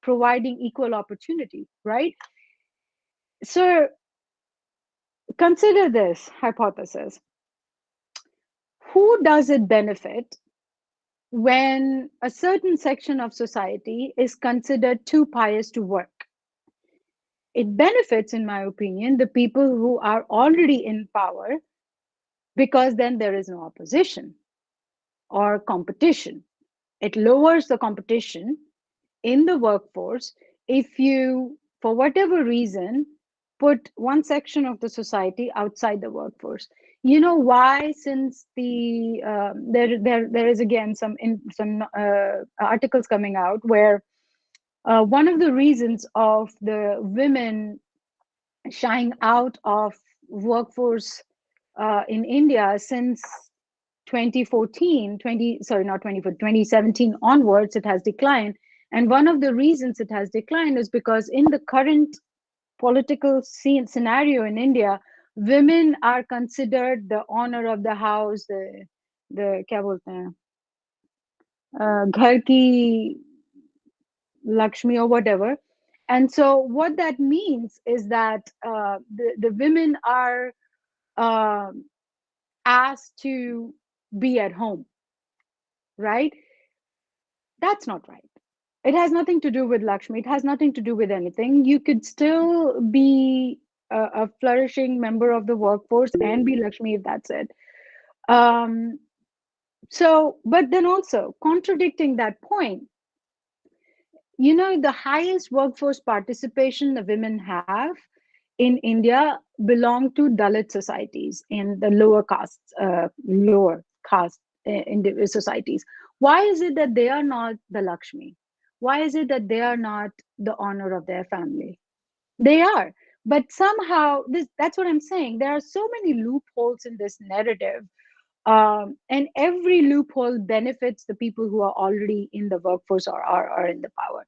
providing equal opportunity, right? So consider this hypothesis. Who does it benefit when a certain section of society is considered too pious to work? It benefits, in my opinion, the people who are already in power, because then there is no opposition or competition. It lowers the competition in the workforce if you, for whatever reason, put one section of the society outside the workforce. You know why? Since the there is again some articles coming out where one of the reasons of the women shying out of workforce in India since 2014, 20, sorry, not 2014, 2017 onwards, it has declined. And one of the reasons it has declined is because in the current political scenario in India, women are considered the honor of the house, the क्या बोलते हैं, घर की Lakshmi or whatever. And so what that means is that the women are uh, asked to be at home, right? That's not right. It has nothing to do with Lakshmi. It has nothing to do with anything. You could still be a flourishing member of the workforce and be Lakshmi if that's it. Um, but then also contradicting that point, the highest workforce participation the women have in India belong to Dalit societies in the lower caste societies. Why is it that they are not the Lakshmi? Why is it that they are not the honor of their family? They are. But somehow, that's what I'm saying. There are so many loopholes in this narrative. And every loophole benefits the people who are already in the workforce or are in the power.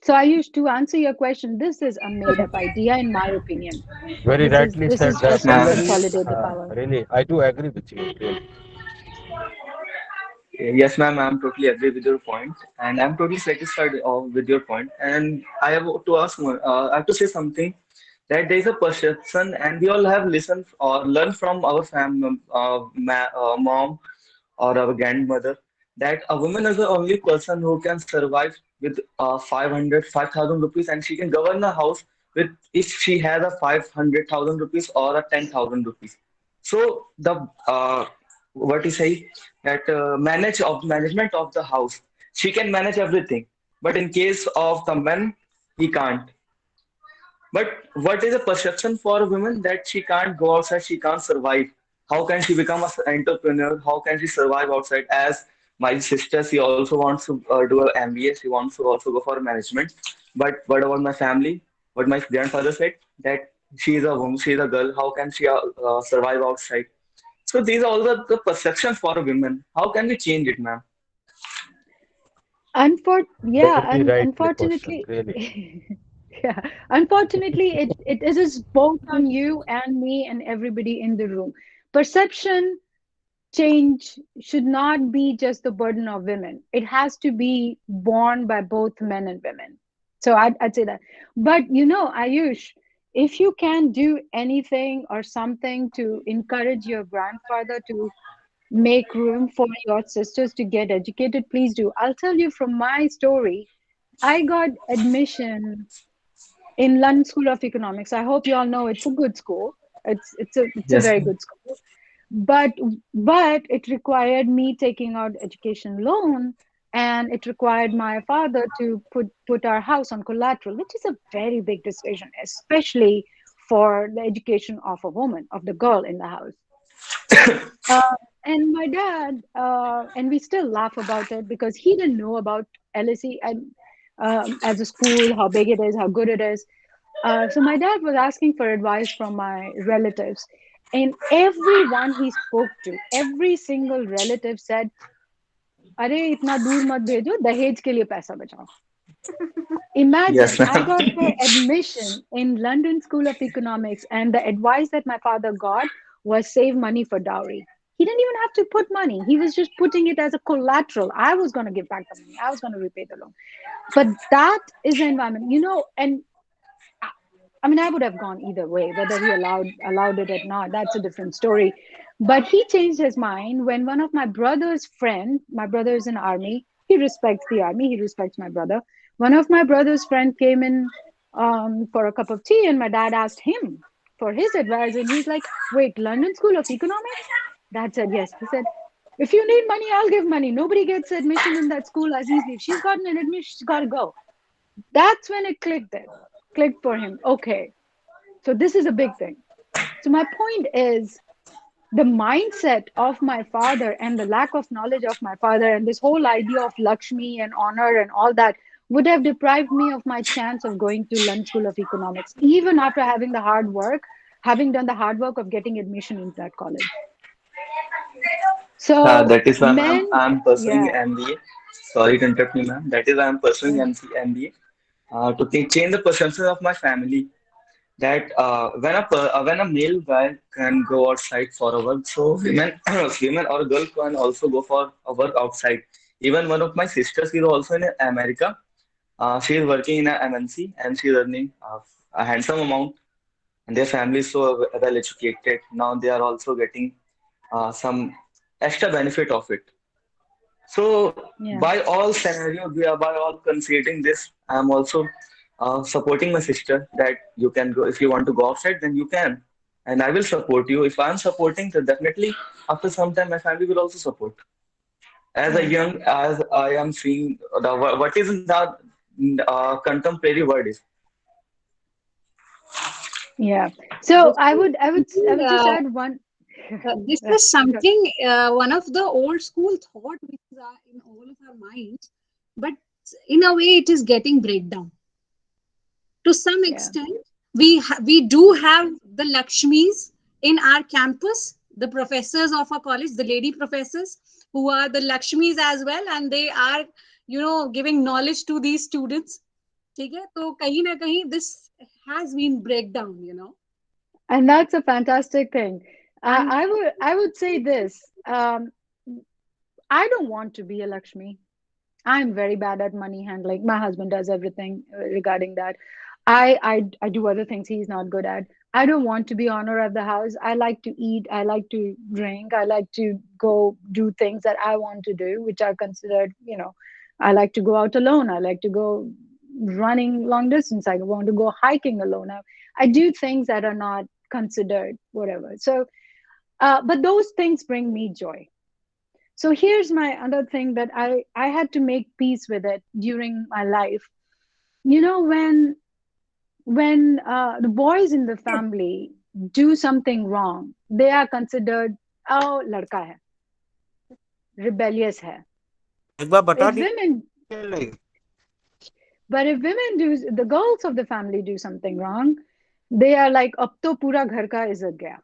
So I used to answer your question. This is a made up idea, in my opinion. Very This is rightly this said is that just to Ma'am. Pallavi. consolidate the power. Really, I do agree with you. Really. Yes, ma'am, I'm totally agree with your point, and I'm totally satisfied with your point. And I have to ask, I have to say something that there is a perception, and we all have listened or learned from our mom or our grandmother that a woman is the only person who can survive with 500, 5,000 rupees, and she can govern a house with if she has a 500,000 rupees or a 10,000 rupees. So the what you say that management of the house, she can manage everything, but in case of the men, he can't. But what is a perception for a woman that she can't go outside, she can't survive? How can she become an entrepreneur? How can she survive outside? As my sister, she also wants to do an MBA. She wants to also go for management. But what about my family? What my grandfather said that she is a woman, she is a girl. How can she survive outside? So these are all the perceptions for a woman. How can we change it, ma'am? Very Yeah, and rightly questioned, unfortunately, really. yeah, unfortunately, it is both on you and me and everybody in the room. Perception change should not be just the burden of women. It has to be borne by both men and women. So I'd say that. But Ayush, if you can do anything or something to encourage your grandfather to make room for your sisters to get educated, please do. I'll tell you from my story. I got admission in London School of Economics. I hope you all know it's a good school. It's a Yes, very ma'am. good school. But it required me taking out education loan, and it required my father to put our house on collateral, which is a very big decision, especially for the education of a woman, of the girl in the house. Uh, and my dad, and we still laugh about it because he didn't know about LSE and as a school, how big it is, how good it is. So my dad was asking for advice from my relatives, and everyone he spoke to, every single relative said, "अरे इतना दूर मत भेजो, दहेज के लिए पैसा बचाओ." Yes, Imagine I ma'am. got for admission in London School of Economics, and the advice that my father got was save money for dowry. He didn't even have to put money. He was just putting it as a collateral. I was going to give back the money. I was going to repay the loan. But that is the environment, and I I mean, I would have gone either way, whether he allowed it or not. That's a different story. But he changed his mind when one of my brother's friend, my brother is in army. He respects the army. He respects my brother. One of my brother's friend came in for a cup of tea, and my dad asked him for his advice, and he's like, "Wait, London School of Economics?" Dad said yes. He said, "If you need money, I'll give money. Nobody gets admission in that school as easily. If she's gotten an admission, she's got to go." That's when it clicked for him. Okay, so this is a big thing. So my point is the mindset of my father and the lack of knowledge of my father and this whole idea of Lakshmi and honor and all that would have deprived me of my chance of going to London School of Economics, even after having done the hard work of getting admission into that college. So That is why, ma'am, men, I'm pursuing yeah, MBA. Sorry to interrupt you, ma'am. That is why I'm pursuing yeah, MBA to change the perception of my family that when a male guy can go outside for a work, so women women or girl can also go for a work outside. Even one of my sisters is also in America. She is working in a MNC and she is earning a handsome amount. And their family is so well educated. Now they are also getting some extra benefit of it. So yeah, by all scenarios, we are by all considering this. I am also supporting my sister that you can go if you want to go outside, then you can, and I will support you. If I am supporting, then definitely after some time my family will also support. yeah, As I am seeing what is the contemporary word is. yeah. So This I is, would just add one. this Yeah, is something, one of the old school thought which is in all of our minds, but in a way it is getting breakdown. To some yeah. extent, we do have the Lakshmis in our campus, the professors of our college, the lady professors who are the Lakshmis as well, and they are, giving knowledge to these students. ठीक है तो कहीं ना कहीं this has been breakdown. And that's a fantastic thing. And I would say this. I don't want to be a Lakshmi. I'm very bad at money handling. My husband does everything regarding that. I do other things he's not good at. I don't want to be honor of the house. I like to eat. I like to drink. I like to go do things that I want to do, which are considered, I like to go out alone. I like to go running long distance. I want to go hiking alone. I do things that are not considered whatever. So, but those things bring me joy. So here's my other thing that I had to make peace with it during my life. When when the boys in the family do something wrong, they are considered, oh, ladka hai, rebellious hai. एक बार बता If women, detail नहीं but if women do, the girls of the family do something wrong, they are like, ab to pura ghar ka izzat gaya.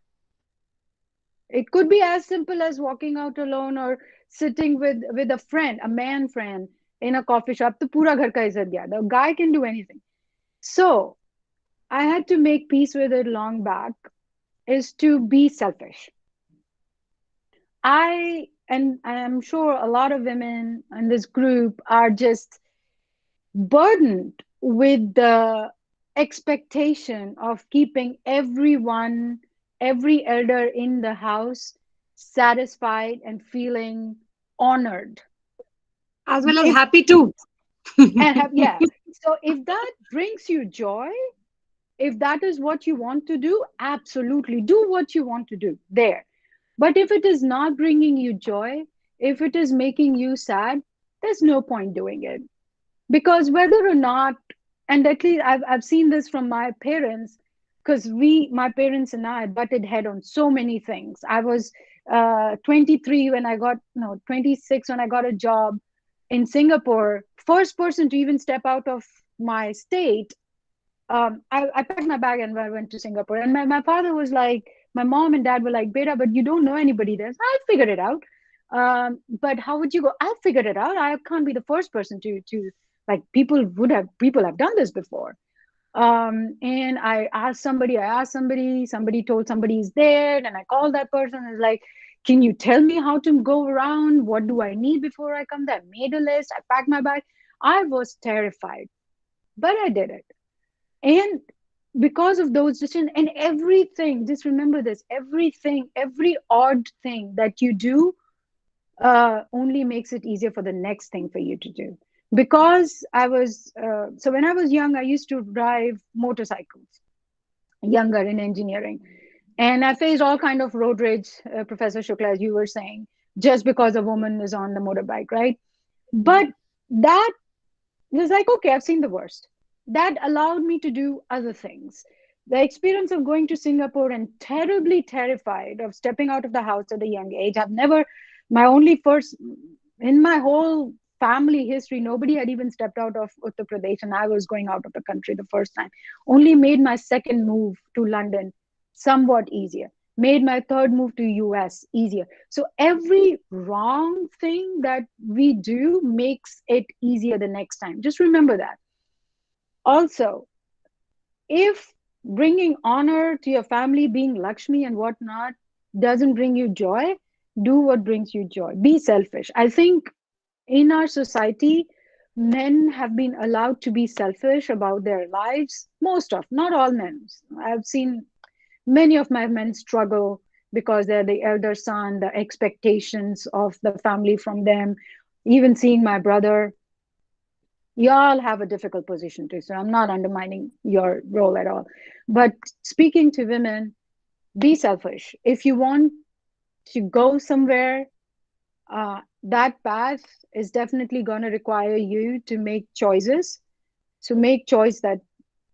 It could be as simple as walking out alone or sitting with a friend, a man friend, in a coffee shop. To pura ghar ka izzat gaya. The guy can do anything. So I had to make peace with it long back. Is to be selfish. And I am sure a lot of women in this group are just burdened with the expectation of keeping everyone, every elder in the house satisfied and feeling honored. As well as If happy too. and have, yeah. So if that brings you joy, if that is what you want to do, absolutely do what you want to do there. But if it is not bringing you joy, if it is making you sad, there's no point doing it. Because whether or not, and at least I've seen this from my parents, because my parents and I butted head on so many things. I was 23 when I got, no, 26 when I got a job in Singapore, first person to even step out of my state. I packed my bag and I went to Singapore. And my father was like, my mom and dad were like, Beta, but you don't know anybody there. So I figured it out. But how would you go? I figured it out. I can't be the first person to like people have done this before. And I asked somebody told somebody is there, and I called that person and was like, can you tell me how to go around? What do I need before I come there? I made a list, I packed my bag. I was terrified, but I did it. And because of those decisions and everything, just remember this, everything, every odd thing that you do only makes it easier for the next thing for you to do. Because so when I was young, I used to drive motorcycles, younger in engineering. And I faced all kind of road rage, Professor Shukla, as you were saying, just because a woman is on the motorbike, right? But that was like, okay, I've seen the worst. That allowed me to do other things. The experience of going to Singapore and terribly terrified of stepping out of the house at a young age. My only first, in my whole family history, nobody had even stepped out of Uttar Pradesh, and I was going out of the country the first time. Only made my second move to London somewhat easier. Made my third move to US easier. So every wrong thing that we do makes it easier the next time. Just remember that. Also, if bringing honor to your family, being Lakshmi and whatnot, doesn't bring you joy, do what brings you joy. Be selfish. I think in our society, men have been allowed to be selfish about their lives. Not all men. I've seen many of my men struggle because they're the elder son, the expectations of the family from them. Even seeing my brother, y'all have a difficult position too. So I'm not undermining your role at all. But speaking to women, be selfish. If you want to go somewhere, that path is definitely going to require you to make choices. So make choice that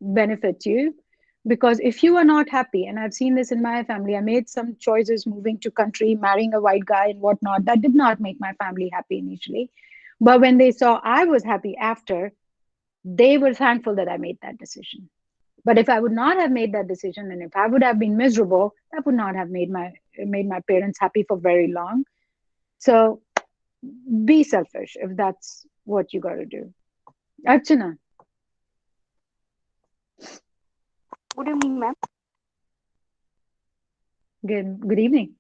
benefit you. Because if you are not happy, and I've seen this in my family, I made some choices moving to country, marrying a white guy and whatnot. That did not make my family happy initially. But when they saw I was happy after, they were thankful that I made that decision. But if I would not have made that decision, and if I would have been miserable, that would not have made my parents happy for very long. So be selfish if that's what you got to do. Archana. Good evening, ma'am. Good evening.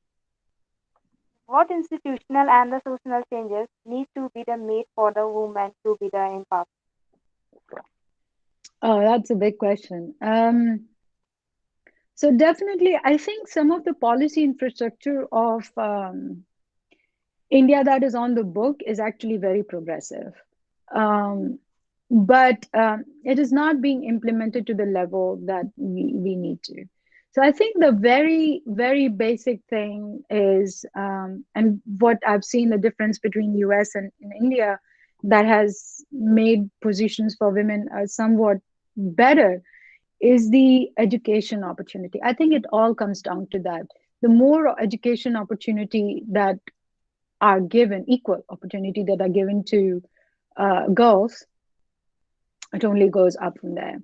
What institutional and the social changes need to be made for the woman to be the empowered? Oh, that's a big question. So definitely, I think some of the policy infrastructure of India that is on the book is actually very progressive. But it is not being implemented to the level that we need to. So I think the very, very basic thing is, and what I've seen the difference between US and India that has made positions for women somewhat better is the education opportunity. I think it all comes down to that. The more education opportunity that are given, equal opportunity that are given to girls, it only goes up from there.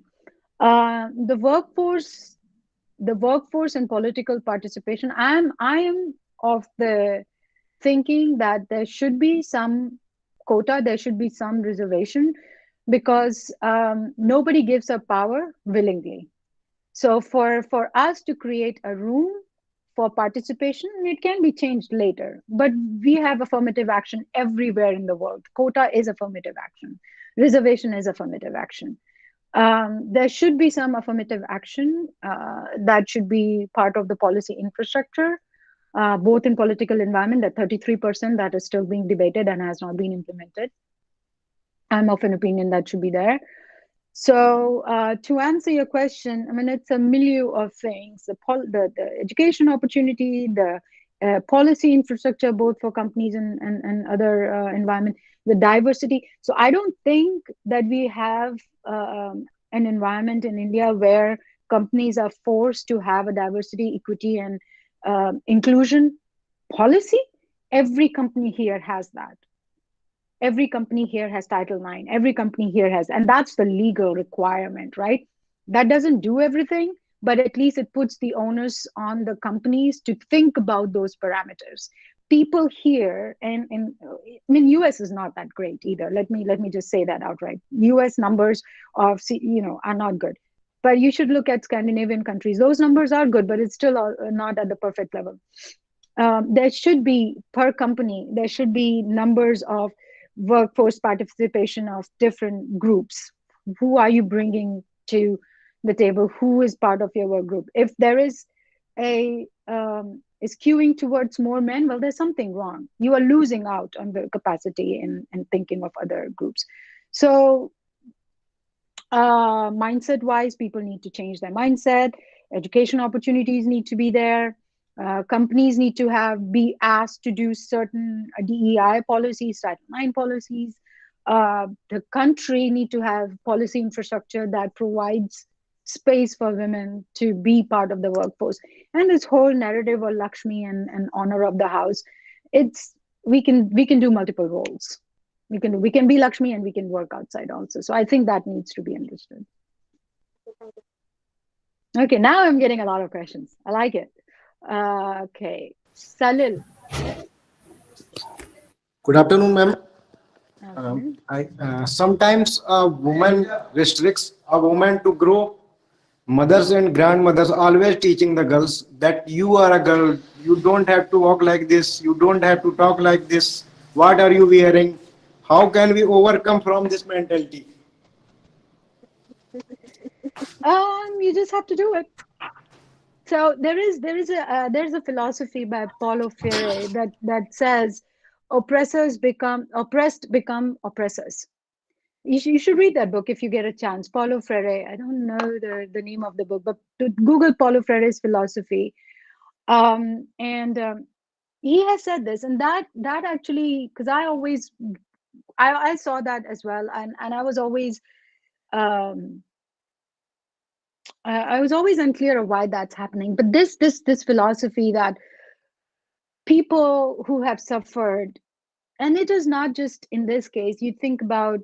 The workforce, and political participation. I am of the thinking that there should be some quota, there should be some reservation, because nobody gives up power willingly. So for us to create a room for participation, it can be changed later. But we have affirmative action everywhere in the world. Quota is affirmative action. Reservation is affirmative action. There should be some affirmative action that should be part of the policy infrastructure, both in political environment, that 33% that is still being debated and has not been implemented. I'm of an opinion that should be there. So to answer your question, I mean, it's a milieu of things: the education opportunity, the policy infrastructure, both for companies and other environment, the diversity. So I don't think that we have an environment in India where companies are forced to have a diversity, equity, and inclusion policy. Every company here has that. Every company here has Title IX. Every company here has, and that's the legal requirement, right? That doesn't do everything, but at least it puts the onus on the companies to think about those parameters. People here, and I mean, US is not that great either. Let me just say that outright. US numbers of are not good, but you should look at Scandinavian countries. Those numbers are good, but it's still not at the perfect level. There should be, per company, there should be numbers of workforce participation of different groups. Who are you bringing to the table? Who is part of your work group? If there is a is skewing towards more men, well, there's something wrong. You are losing out on the capacity and thinking of other groups. So mindset wise, people need to change their mindset. Education opportunities need to be there. Companies need to be asked to do certain DEI policies, Title IX policies. The country need to have policy infrastructure that provides space for women to be part of the workforce. And this whole narrative of Lakshmi and honor of the house, we can do multiple roles. We can be Lakshmi and we can work outside also. So I think that needs to be understood. Okay, now I'm getting a lot of questions. I like it. Okay, Salil. Good afternoon, ma'am. Sometimes a woman restricts a woman to grow. Mothers and grandmothers always teaching the girls that you are a girl, you don't have to walk like this, you don't have to talk like this. What are you wearing? How can we overcome from this mentality? You just have to do it. So there's a philosophy by Paulo Freire that says oppressed become oppressors. You should read that book if you get a chance. Paulo Freire. I don't know the name of the book, but to Google Paulo Freire's philosophy. He has said this, and that actually, because I saw that as well, and I was always I was always unclear of why that's happening. But this philosophy that people who have suffered, and it is not just in this case, you think about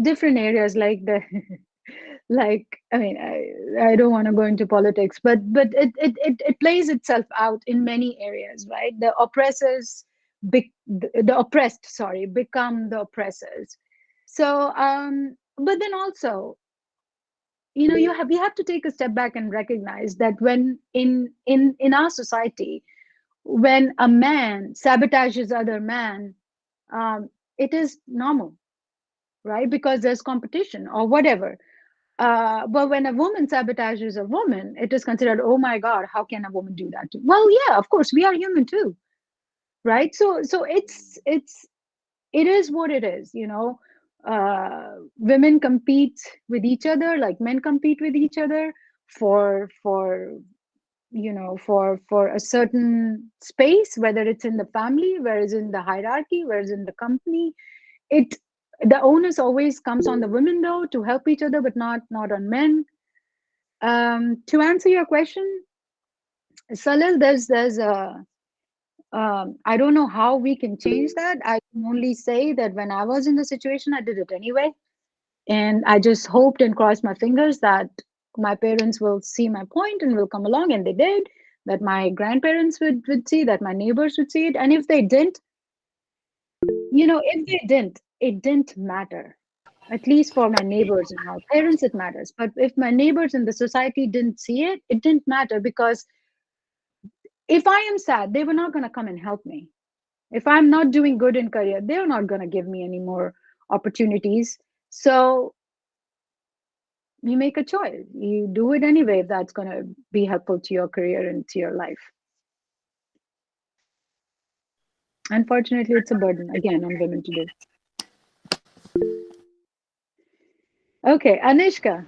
different areas like like, I mean, I don't want to go into politics, but it plays itself out in many areas, right? The oppressors the oppressed, sorry, become the oppressors. So but then also, we have to take a step back and recognize that when in our society, when a man sabotages other man, it is normal, right? Because there's competition or whatever. But when a woman sabotages a woman, it is considered, oh my God, how can a woman do that too? Well, yeah, of course, we are human too, right? So it is what it is. Women compete with each other like men compete with each other for a certain space, whether it's in the family, whereas in the hierarchy, whereas in the company. The onus always comes on the women though to help each other, but not on men. To answer your question, Salil, there's a I don't know how we can change that. I can only say that when I was in the situation, I did it anyway. And I just hoped and crossed my fingers that my parents will see my point and will come along, and they did. That my grandparents would see, that my neighbors would see it. And if they didn't, if they didn't, it didn't matter. At least for my neighbors and our parents, it matters. But if my neighbors in the society didn't see it, it didn't matter, because if I am sad, they were not going to come and help me. If I'm not doing good in career, they're not going to give me any more opportunities. So you make a choice. You do it anyway if that's going to be helpful to your career and to your life. Unfortunately, it's a burden again on women to do. Okay, Anishka.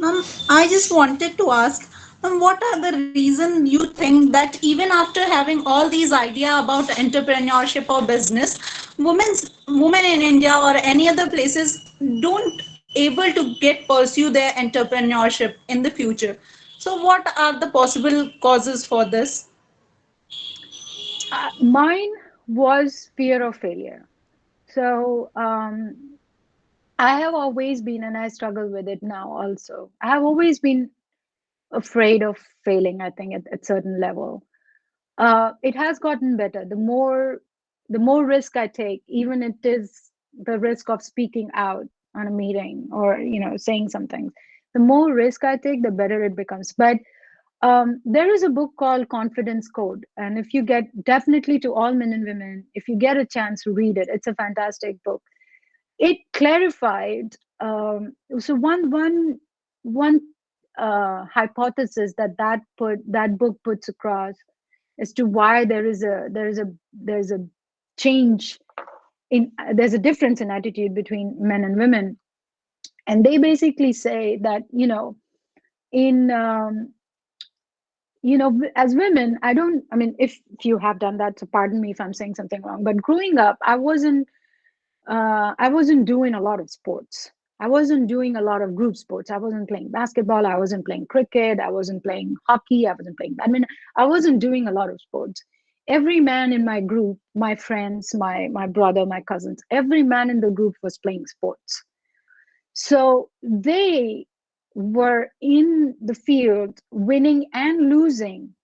I just wanted to ask, what are the reasons you think that even after having all these idea about entrepreneurship or business, women in India or any other places don't able to get pursue their entrepreneurship in the future? So what are the possible causes for this? Mine was fear of failure. So I have always been, and I struggle with it now also. I have always been afraid of failing, I think, at certain level. It has gotten better. The more risk I take, even it is the risk of speaking out on a meeting or saying something. The more risk I take, the better it becomes. But there is a book called Confidence Code, and if you get, definitely to all men and women, if you get a chance to read it, it's a fantastic book. It clarified. So one hypothesis that book puts across as to why there's a change in there's a difference in attitude between men and women. And they basically say that in as women, I mean, if you have done that, so pardon me if I'm saying something wrong, but growing up, I wasn't doing a lot of sports. I wasn't doing a lot of group sports. I wasn't playing basketball. I wasn't playing cricket. I wasn't playing hockey. I wasn't playing badminton. I wasn't doing a lot of sports. Every man in my group, my friends, my brother, my cousins, every man in the group was playing sports. So they were in the field winning and losing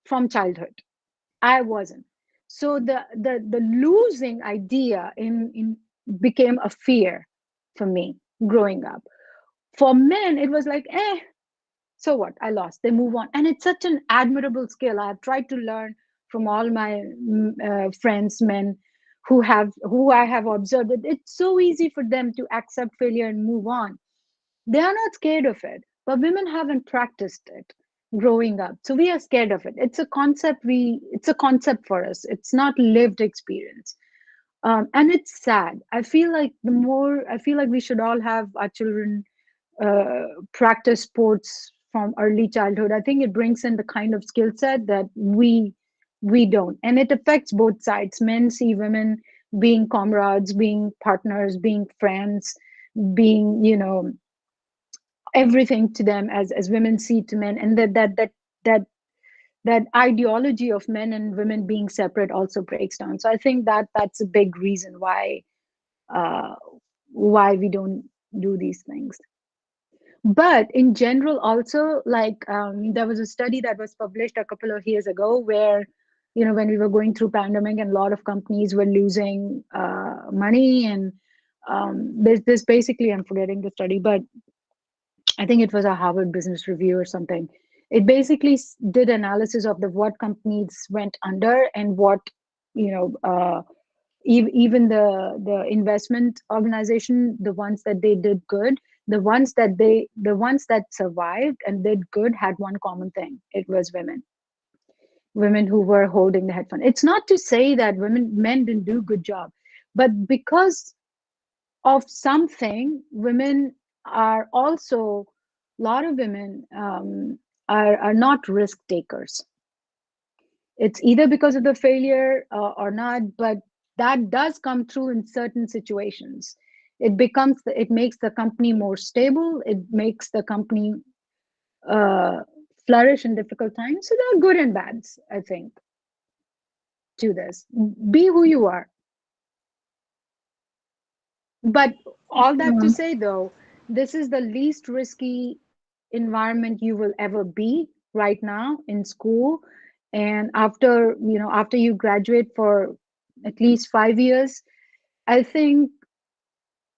from childhood. I wasn't. So the losing idea in became a fear for me growing up. For men, it was like, so what? I lost. They move on, and it's such an admirable skill. I have tried to learn from all my friends, men who I have observed that it's so easy for them to accept failure and move on. They are not scared of it, but women haven't practiced it growing up, so we are scared of it. It's a concept for us. It's not lived experience. And it's sad. I feel like we should all have our children practice sports from early childhood. I think it brings in the kind of skill set that we don't, and it affects both sides. Men see women being comrades, being partners, being friends, being everything to them as women see to men, and that ideology of men and women being separate also breaks down. So I think that's a big reason uh, why we don't do these things. But in general also, like there was a study that was published a couple of years ago where when we were going through pandemic and a lot of companies were losing money, and there's basically, I'm forgetting the study, but I think it was a Harvard Business Review or something. It basically did analysis of what companies went under and what even the investment organization, the ones that they did good, the ones that survived and did good had one common thing. It was women who were holding the head fund. It's not to say that men didn't do good job, but because of something, women are also, a lot of women are not risk takers. It's either because of the failure or not, but that does come through in certain situations. It makes the company more stable. It makes the company uh, flourish in difficult times. So there are good and bads, I think, to this. Be who you are. But all that to say, though, this is the least risky environment you will ever be right now in school. And after you graduate for at least 5 years, I think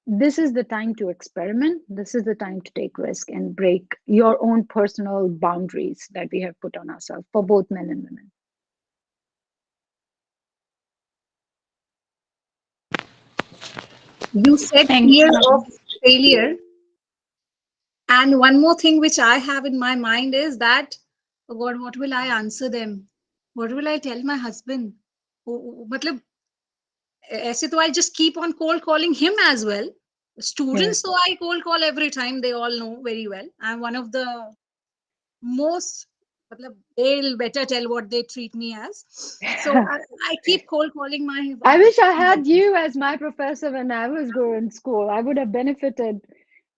this is the time to experiment. This is the time to take risk and break your own personal boundaries that we have put on ourselves for both men and women. You said Thank fear you, of ma'am. failure. And one more thing which I have in my mind is that, oh God, what will I answer them? What will I tell my husband? मतलब, ऐसे तो I just keep on cold calling him as well. Yeah. Students, so I cold call every time. They all know very well. I'm one of the most, मतलब, they'll better tell what they treat me as. So I keep cold calling my I wish I husband. had you as my professor when I was going to school. I would have benefited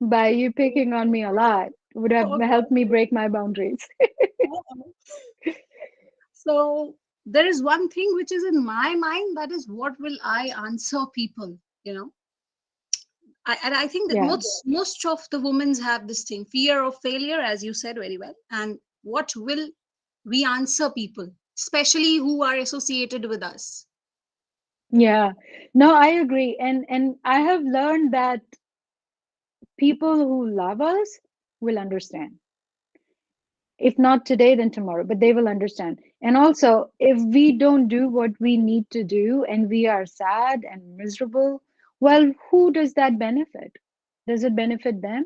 by you picking on me a lot. Would have Oh helped me God. break my boundaries. So there is one thing which is in my mind, that is, what will I answer people? You know, and I think that Yeah. most of the women have this thing, fear of failure, as you said very well. And what will we answer people, especially who are associated with us? Yeah. No, I agree. And I have learned that people who love us will understand. If not today, then tomorrow, but they will understand. And also, if we don't do what we need to do and we are sad and miserable, well, who does that benefit? Does it benefit them?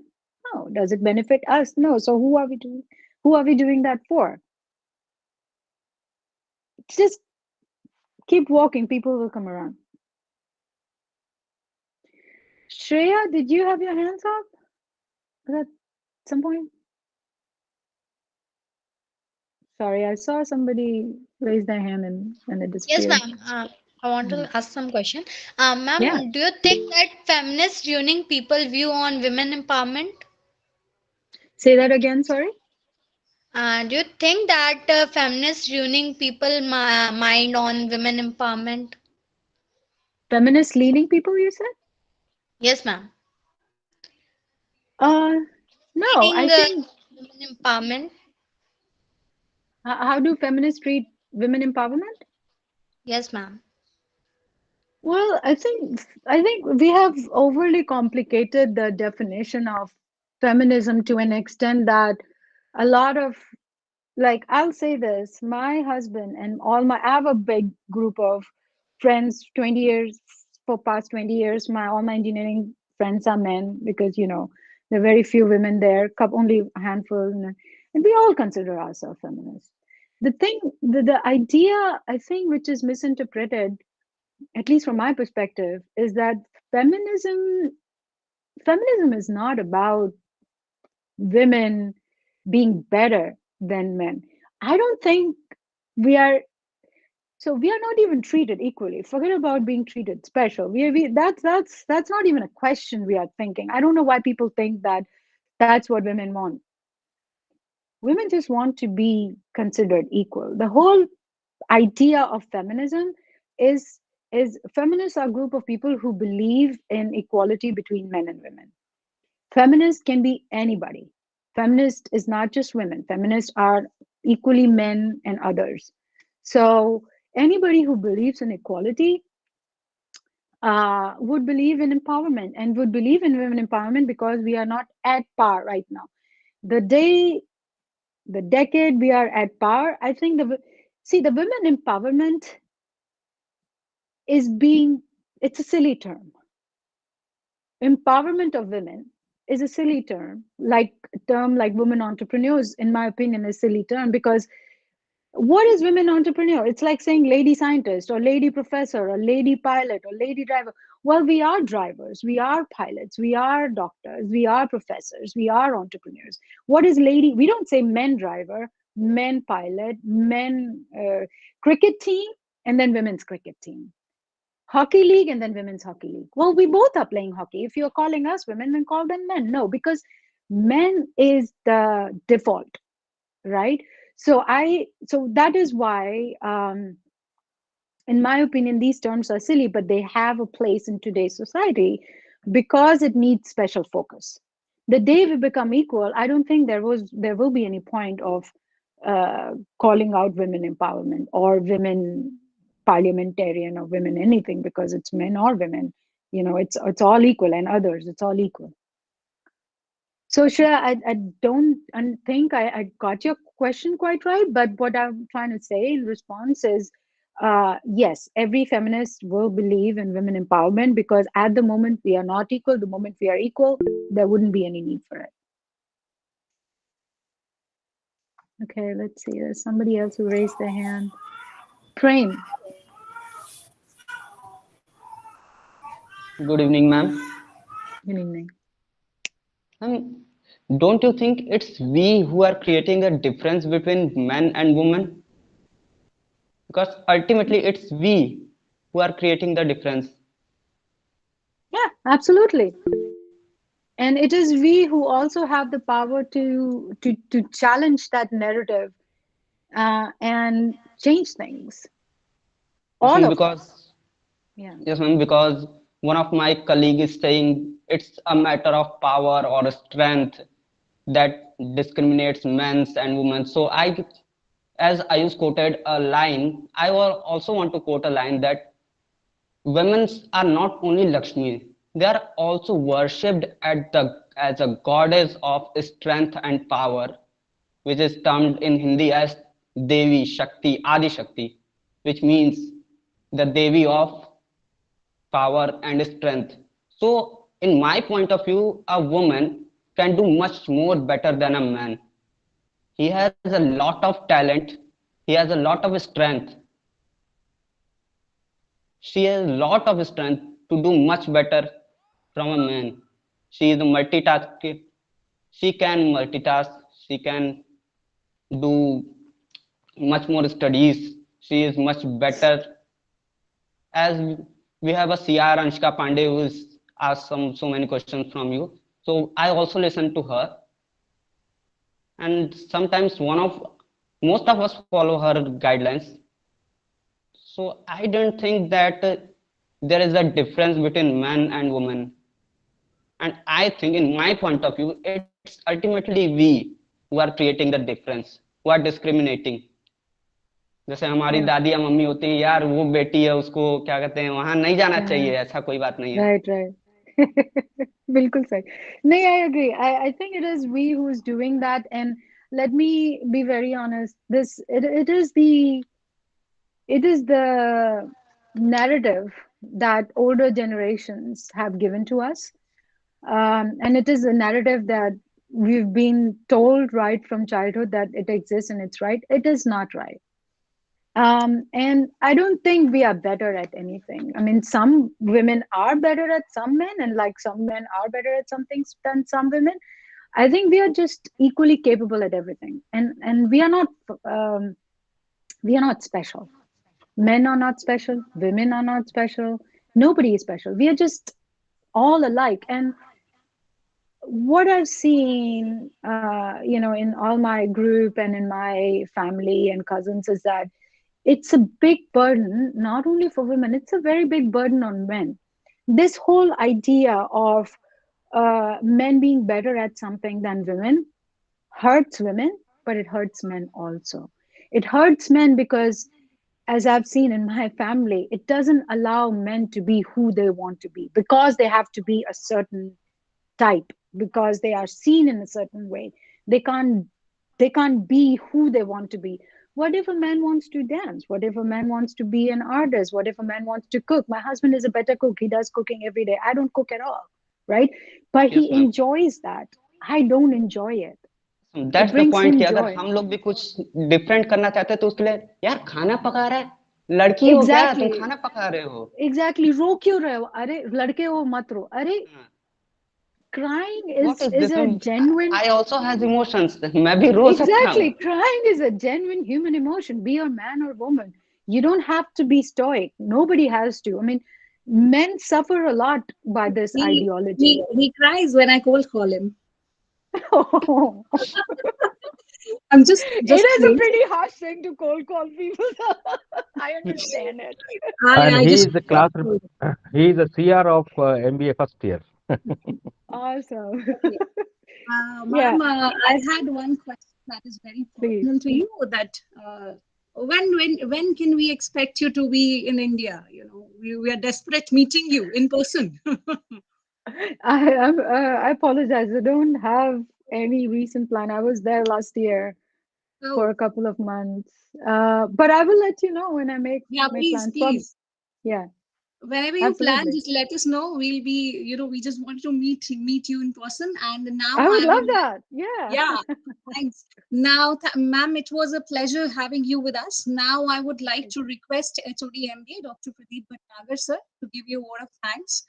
No. Does it benefit us? No. So who are we doing that for? Just keep walking, people will come around. Shreya, did you have your hands up at some point? Sorry, I saw somebody raise their hand and it Yes, disappeared. ma'am. I want Mm. to ask some question. Yeah. Ma'am, do you think that feminists ruining people view on women empowerment? Say that again, sorry. Do you think that feminists ruining people mind on women empowerment? Feminist leaning people, you said? Yes, ma'am. Uh, no, I Treating think women empowerment. how do feminists treat women empowerment? Yes, ma'am. Well, I think we have overly complicated the definition of feminism to an extent that a lot of, like, I'll say this, my husband and I have a big group of friends, 20 years, for past 20 years, all my engineering friends are men because, there are very few women there, only a handful, and we all consider ourselves feminists. The idea, I think, which is misinterpreted, at least from my perspective, is that feminism feminism is not about women being better than men. I don't think we are. So we are not even treated equally. Forget about being treated special. That's not even a question we are thinking. I don't know why people think that that's what women want. Women just want to be considered equal. The whole idea of feminism is feminists are a group of people who believe in equality between men and women. Feminist can be anybody. Feminist is not just women. Feminists are equally men and others. So anybody who believes in equality would believe in empowerment and would believe in women empowerment because we are not at par right now. The decade we are at par, I think the women empowerment is it's a silly term. Empowerment of women is a silly term. Like women entrepreneurs, in my opinion, is a silly term because what is women entrepreneur? It's like saying lady scientist or lady professor or lady pilot or lady driver. Well, we are drivers, we are pilots, we are doctors, we are professors, we are entrepreneurs. What is lady? We don't say men driver, men pilot, men cricket team, and then women's cricket team. hockey league and then women's hockey league. Well, we both are playing hockey. If you're calling us women, then call them men. No, because men is the default, right? So that is why, in my opinion, these terms are silly, but they have a place in today's society because it needs special focus. The day we become equal, I don't think there will be any point of calling out women empowerment or women parliamentarian or women anything, because it's men or women. It's all equal, and others, it's all equal. So Shreya, I don't think I got your question quite right, but what I'm trying to say in response is, yes, every feminist will believe in women empowerment, because at the moment we are not equal. The moment we are equal, there wouldn't be any need for it. Okay, let's see. There's somebody else who raised their hand. Prem. Good evening, ma'am. Good evening. Don't you think it's we who are creating a difference between men and women? Because ultimately it's we who are creating the difference. Yeah, absolutely. And it is we who also have the power to challenge that narrative and change things. All of us. Yeah. Yes, ma'am, because one of my colleague is saying it's a matter of power or strength that discriminates men and women. So as Ayush quoted a line, I will also want to quote a line that women are not only Lakshmi, they are also worshipped as a goddess of strength and power, which is termed in Hindi as Devi Shakti, Adi Shakti, which means the Devi of power and strength. So, in my point of view, a woman can do much more better than a man. He has a lot of talent, he has a lot of strength. She has a lot of strength to do much better from a man. She is a multitasker. She can multitask. She can do much more studies. She is much better. As we have a CR Anshika Pandey who is asked so many questions from you. So I also listen to her. And sometimes most of us follow her guidelines. So I don't think that there is a difference between man and woman. And I think, in my point of view, it's ultimately we who are creating the difference, who are discriminating. जैसे हमारी दादी या mummy होती है, यार वो बेटी है, उसको क्या कहते हैं, वहां नहीं जाना चाहिए, ऐसा कोई बात नहीं है. Right. बिल्कुल सही. नहीं, I agree. I think it is we who is doing that. And let me be very honest. It is the narrative that older generations have given to us. And it is a narrative that we've been told right from childhood that it exists and it's right. It is not right. And I don't think we are better at anything. I mean, some women are better at some men, and like some men are better at some things than some women. I think we are just equally capable at everything, and we are not special. Men are not special. Women are not special. Nobody is special. We are just all alike. And what I've seen, in all my group and in my family and cousins, is that it's a big burden, not only for women, it's a very big burden on men. This whole idea of men being better at something than women hurts women, but it hurts men also. It hurts men because, as I've seen in my family, it doesn't allow men to be who they want to be, because they have to be a certain type, because they are seen in a certain way. They can't be who they want to be. What if a man wants to dance? What if a man wants to be an artist? What if a man wants to cook? My husband is a better cook. He does cooking every day. I don't cook at all, right? But he enjoys that. I don't enjoy it. That's the point कि अगर हम लोग भी कुछ different करना चाहते हैं तो उसके लिए यार खाना पका रहा है, लड़की हो क्या, तुम खाना पका रहे हो. Exactly. रो क्यों रहे हो? अरे लड़के हो मत रो. अरे crying is a genuine. I also has emotions. मैं भी रो सकता हूँ. Exactly. Crying is a genuine human emotion. Be a man or woman. You don't have to be stoic. Nobody has to. I mean, men suffer a lot by this He, ideology. he cries when I cold call him. Oh. I'm just It is a saying. pretty harsh thing to cold call people. I understand it. And I he just is a class, he is a CR of MBA first year. Awesome. okay. Yeah, Ma'am, I had one question that is very please. personal to you. That when can we expect you to be in India? You know, we are desperate meeting you in person. I apologize. I don't have any recent plan. I was there last year for Oh, a couple of months. But I will let you know when I yeah, make please, plans. For please. yeah, Whenever you plan, absolutely. just let us know. We'll be, we just want to meet you in person. And now I would I love would, that. Yeah. yeah, thanks. Now, ma'am, it was a pleasure having you with us. Now I would like to request HOD MD, Dr. Pradeep Bhatnagar, sir, to give you a word of thanks.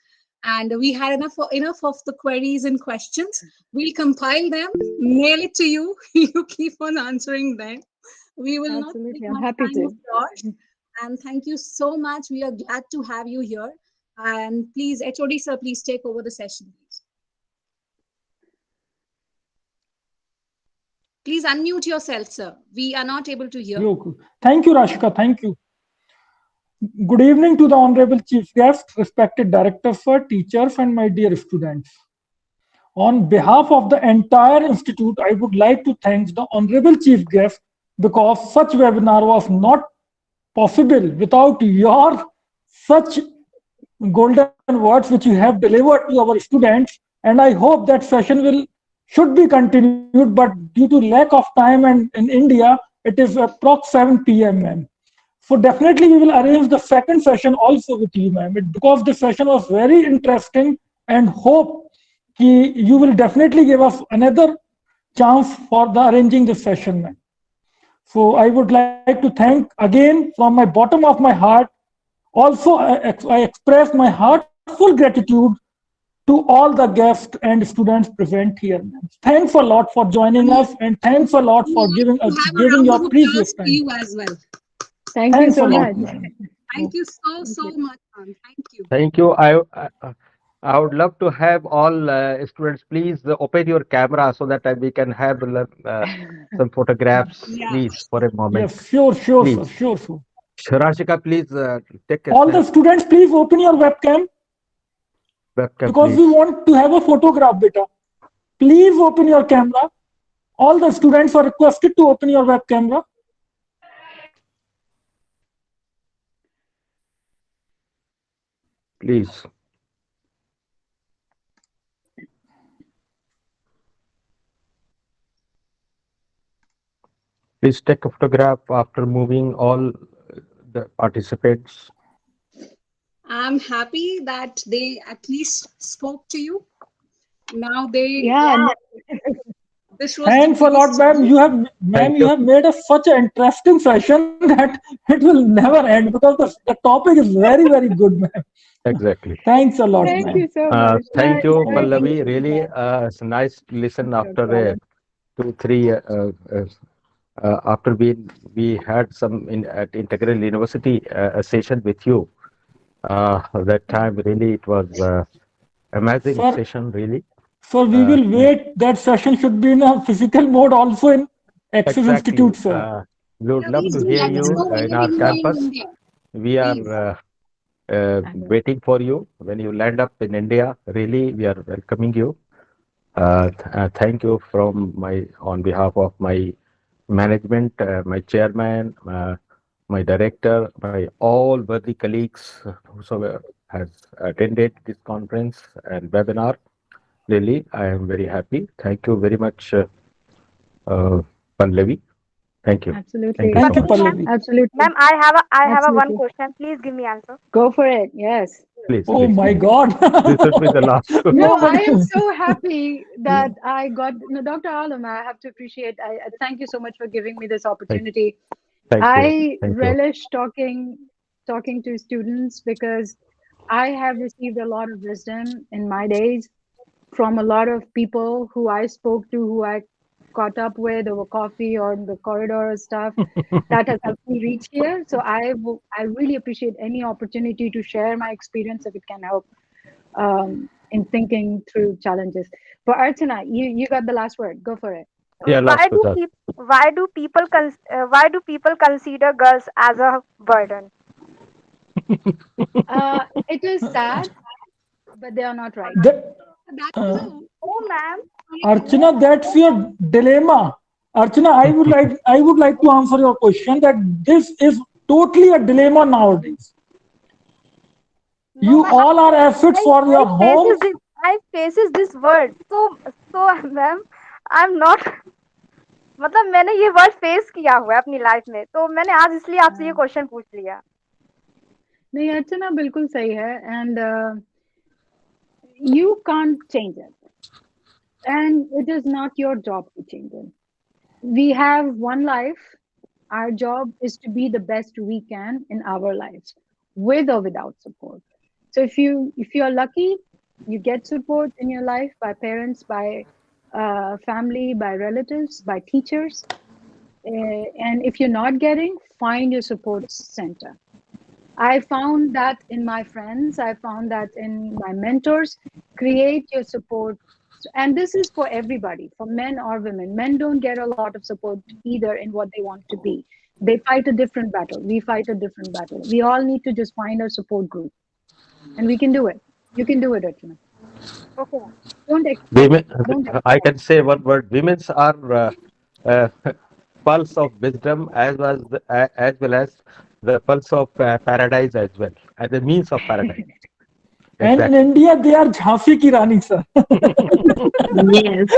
And we had enough of the queries and questions. We'll compile them, mail it to you. You keep on answering them. We will not take Absolutely. I'm much happy time of to. yours. And thank you so much. We are glad to have you here. And please, HOD sir, please take over the session, please. Please unmute yourself, sir. We are not able to hear. Thank you, Rashika. Thank you. Good evening to the Honorable Chief Guest, respected Director Sir, teachers, and my dear students. On behalf of the entire institute, I would like to thank the Honorable Chief Guest because such webinar was not possible without your such golden words which you have delivered to our students. And I hope that session should be continued, but due to lack of time and in India, it is approx 7 p.m. ma'am. So definitely we will arrange the second session also with you, ma'am, because the session was very interesting and hope you will definitely give us another chance for the arranging this session, ma'am. So I would like to thank again from my bottom of my heart. Also, I express my heartful gratitude to all the guests and students present here. Thanks a lot for joining We us, and thanks a lot would for like to have a giving round your of precious applause for time. you as well. Thank you Thanks a so lot, much. ma'am. Thank you so, Thank so you. much, ma'am. Thank you. Thank you. I would love to have all students please open your camera so that we can have some photographs, Yeah. please, for a moment. Yes, sure, sir, Please. sure. Rashika, please take a All the snap. students, please open your webcam Webcam, because we please. want to have a photograph, beta. Please open your camera. All the students are requested to open your web camera. Please. Please take a photograph after moving all the participants. I'm happy that they at least spoke to you. Now they, Yeah, this was the Thanks a lot, biggest ma'am. challenge. Thank You you. have made us such an interesting session that it will never end because the topic is very, very good, ma'am. Exactly. Thanks a lot, thank ma'am. you so much. Thank Nice, you, nice Pallavi. meeting you Really, guys. it's nice to listen No after problem. 2, 3 after we had some at Integral University a session with you. That time really it was amazing Sir, session really. so we will wait. That session should be in a physical mode also in Access Exactly. Institute, sir. We would Yeah, love please to do hear let us you know in whenever our you are in campus. India. We Please. are I will. waiting for you when you land up in India. Really, we are welcoming you. Thank you from my on behalf of my management, my chairman, my director, my all worthy colleagues whosoever has attended this conference and webinar. Really, I am very happy. Thank you very much, Pallavi. Thank you. Thank Absolutely. you so Thank you, much. Ma'am, Pallavi. Absolutely. ma'am, I have a one Absolutely. question. Please give me answer. Go for it. Yes. Please, Oh please, my please. God. This should be the last. No, No, I but am so happy that I got, no, Dr. Alam, I have to appreciate, I thank you so much for giving me this Thank, opportunity. thank you. I Thank you. relish talking to students because I have received a lot of wisdom in my days from a lot of people who I spoke to, who I caught up with over coffee or in the corridor or stuff that has helped me reach here. So I really appreciate any opportunity to share my experience if it can help in thinking through challenges. But Archana, you got the last word. Go for it. Yeah, Why last do result. why do people consider girls as a burden? It is sad, but they are not right. The, That is uh, a Oh, ma'am. Archana, that's your dilemma. Archana, I would like to answer your question that this is totally a dilemma nowadays. No, You ma'am. all are efforts for your homes. I faces this word. So ma'am I am not मतलब मैंने ये word face किया हुआ है अपनी life में तो मैंने आज इसलिए आपसे ये क्वेश्चन पूछ लिया नहीं अर्चना बिल्कुल सही है and you can't change it and it is not your job to change it. We have one life. Our job is to be the best we can in our lives with or without support. So if you are lucky, you get support in your life by parents, by family, by relatives, by teachers. And if you're not getting, find your support center. I found that in my friends, I found that in my mentors. Create your support. And this is for everybody, for men or women. Men don't get a lot of support either in what they want to be. They fight a different battle. We fight a different battle. We all need to just find our support group. And we can do it. You can do it, Archana. okay Don't expect. Women, Don't expect. I can say one word. Women's are uh, pulse of wisdom as well as the pulse of paradise as well, as the means of paradise. And in India, they are Jhansi ki Rani, sir. Yes.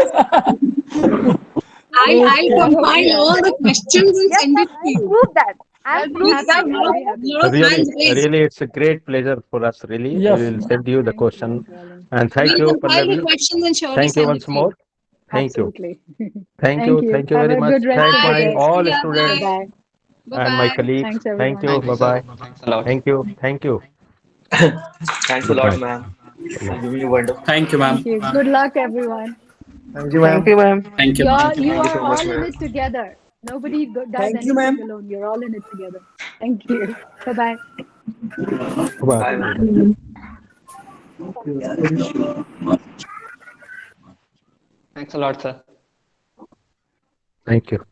I'll compile all the questions and send it to you. prove that I'll be We happy. have I'll be happy. lot of hands raised. Really, it's a great pleasure for us. Really, Yes. we will send you the question. And thank We'll you, compile the Pallavi. questions and surely Thank you send it once to you. more. Thank you. Absolutely. Thank you. Thank you Have very a much. good rest Thank of the my day. all Yeah, students Bye. and my Bye-bye. colleagues. Thanks, Thank everyone. you. Bye bye. Thanks a lot. Thank you. Thank you. Thanks a lot, Goodbye. ma'am. For giving me wonderful. Thank you, ma'am. Thank you. Good luck, everyone. Thank you, Thank ma'am. you, ma'am. Thank you, ma'am. You Thank you are so much, all in ma'am. it together. Nobody does Thank you, anything ma'am. alone. You're all in it together. Thank you. Bye-bye. Bye. Bye, ma'am. Thanks a lot, sir. Thank you.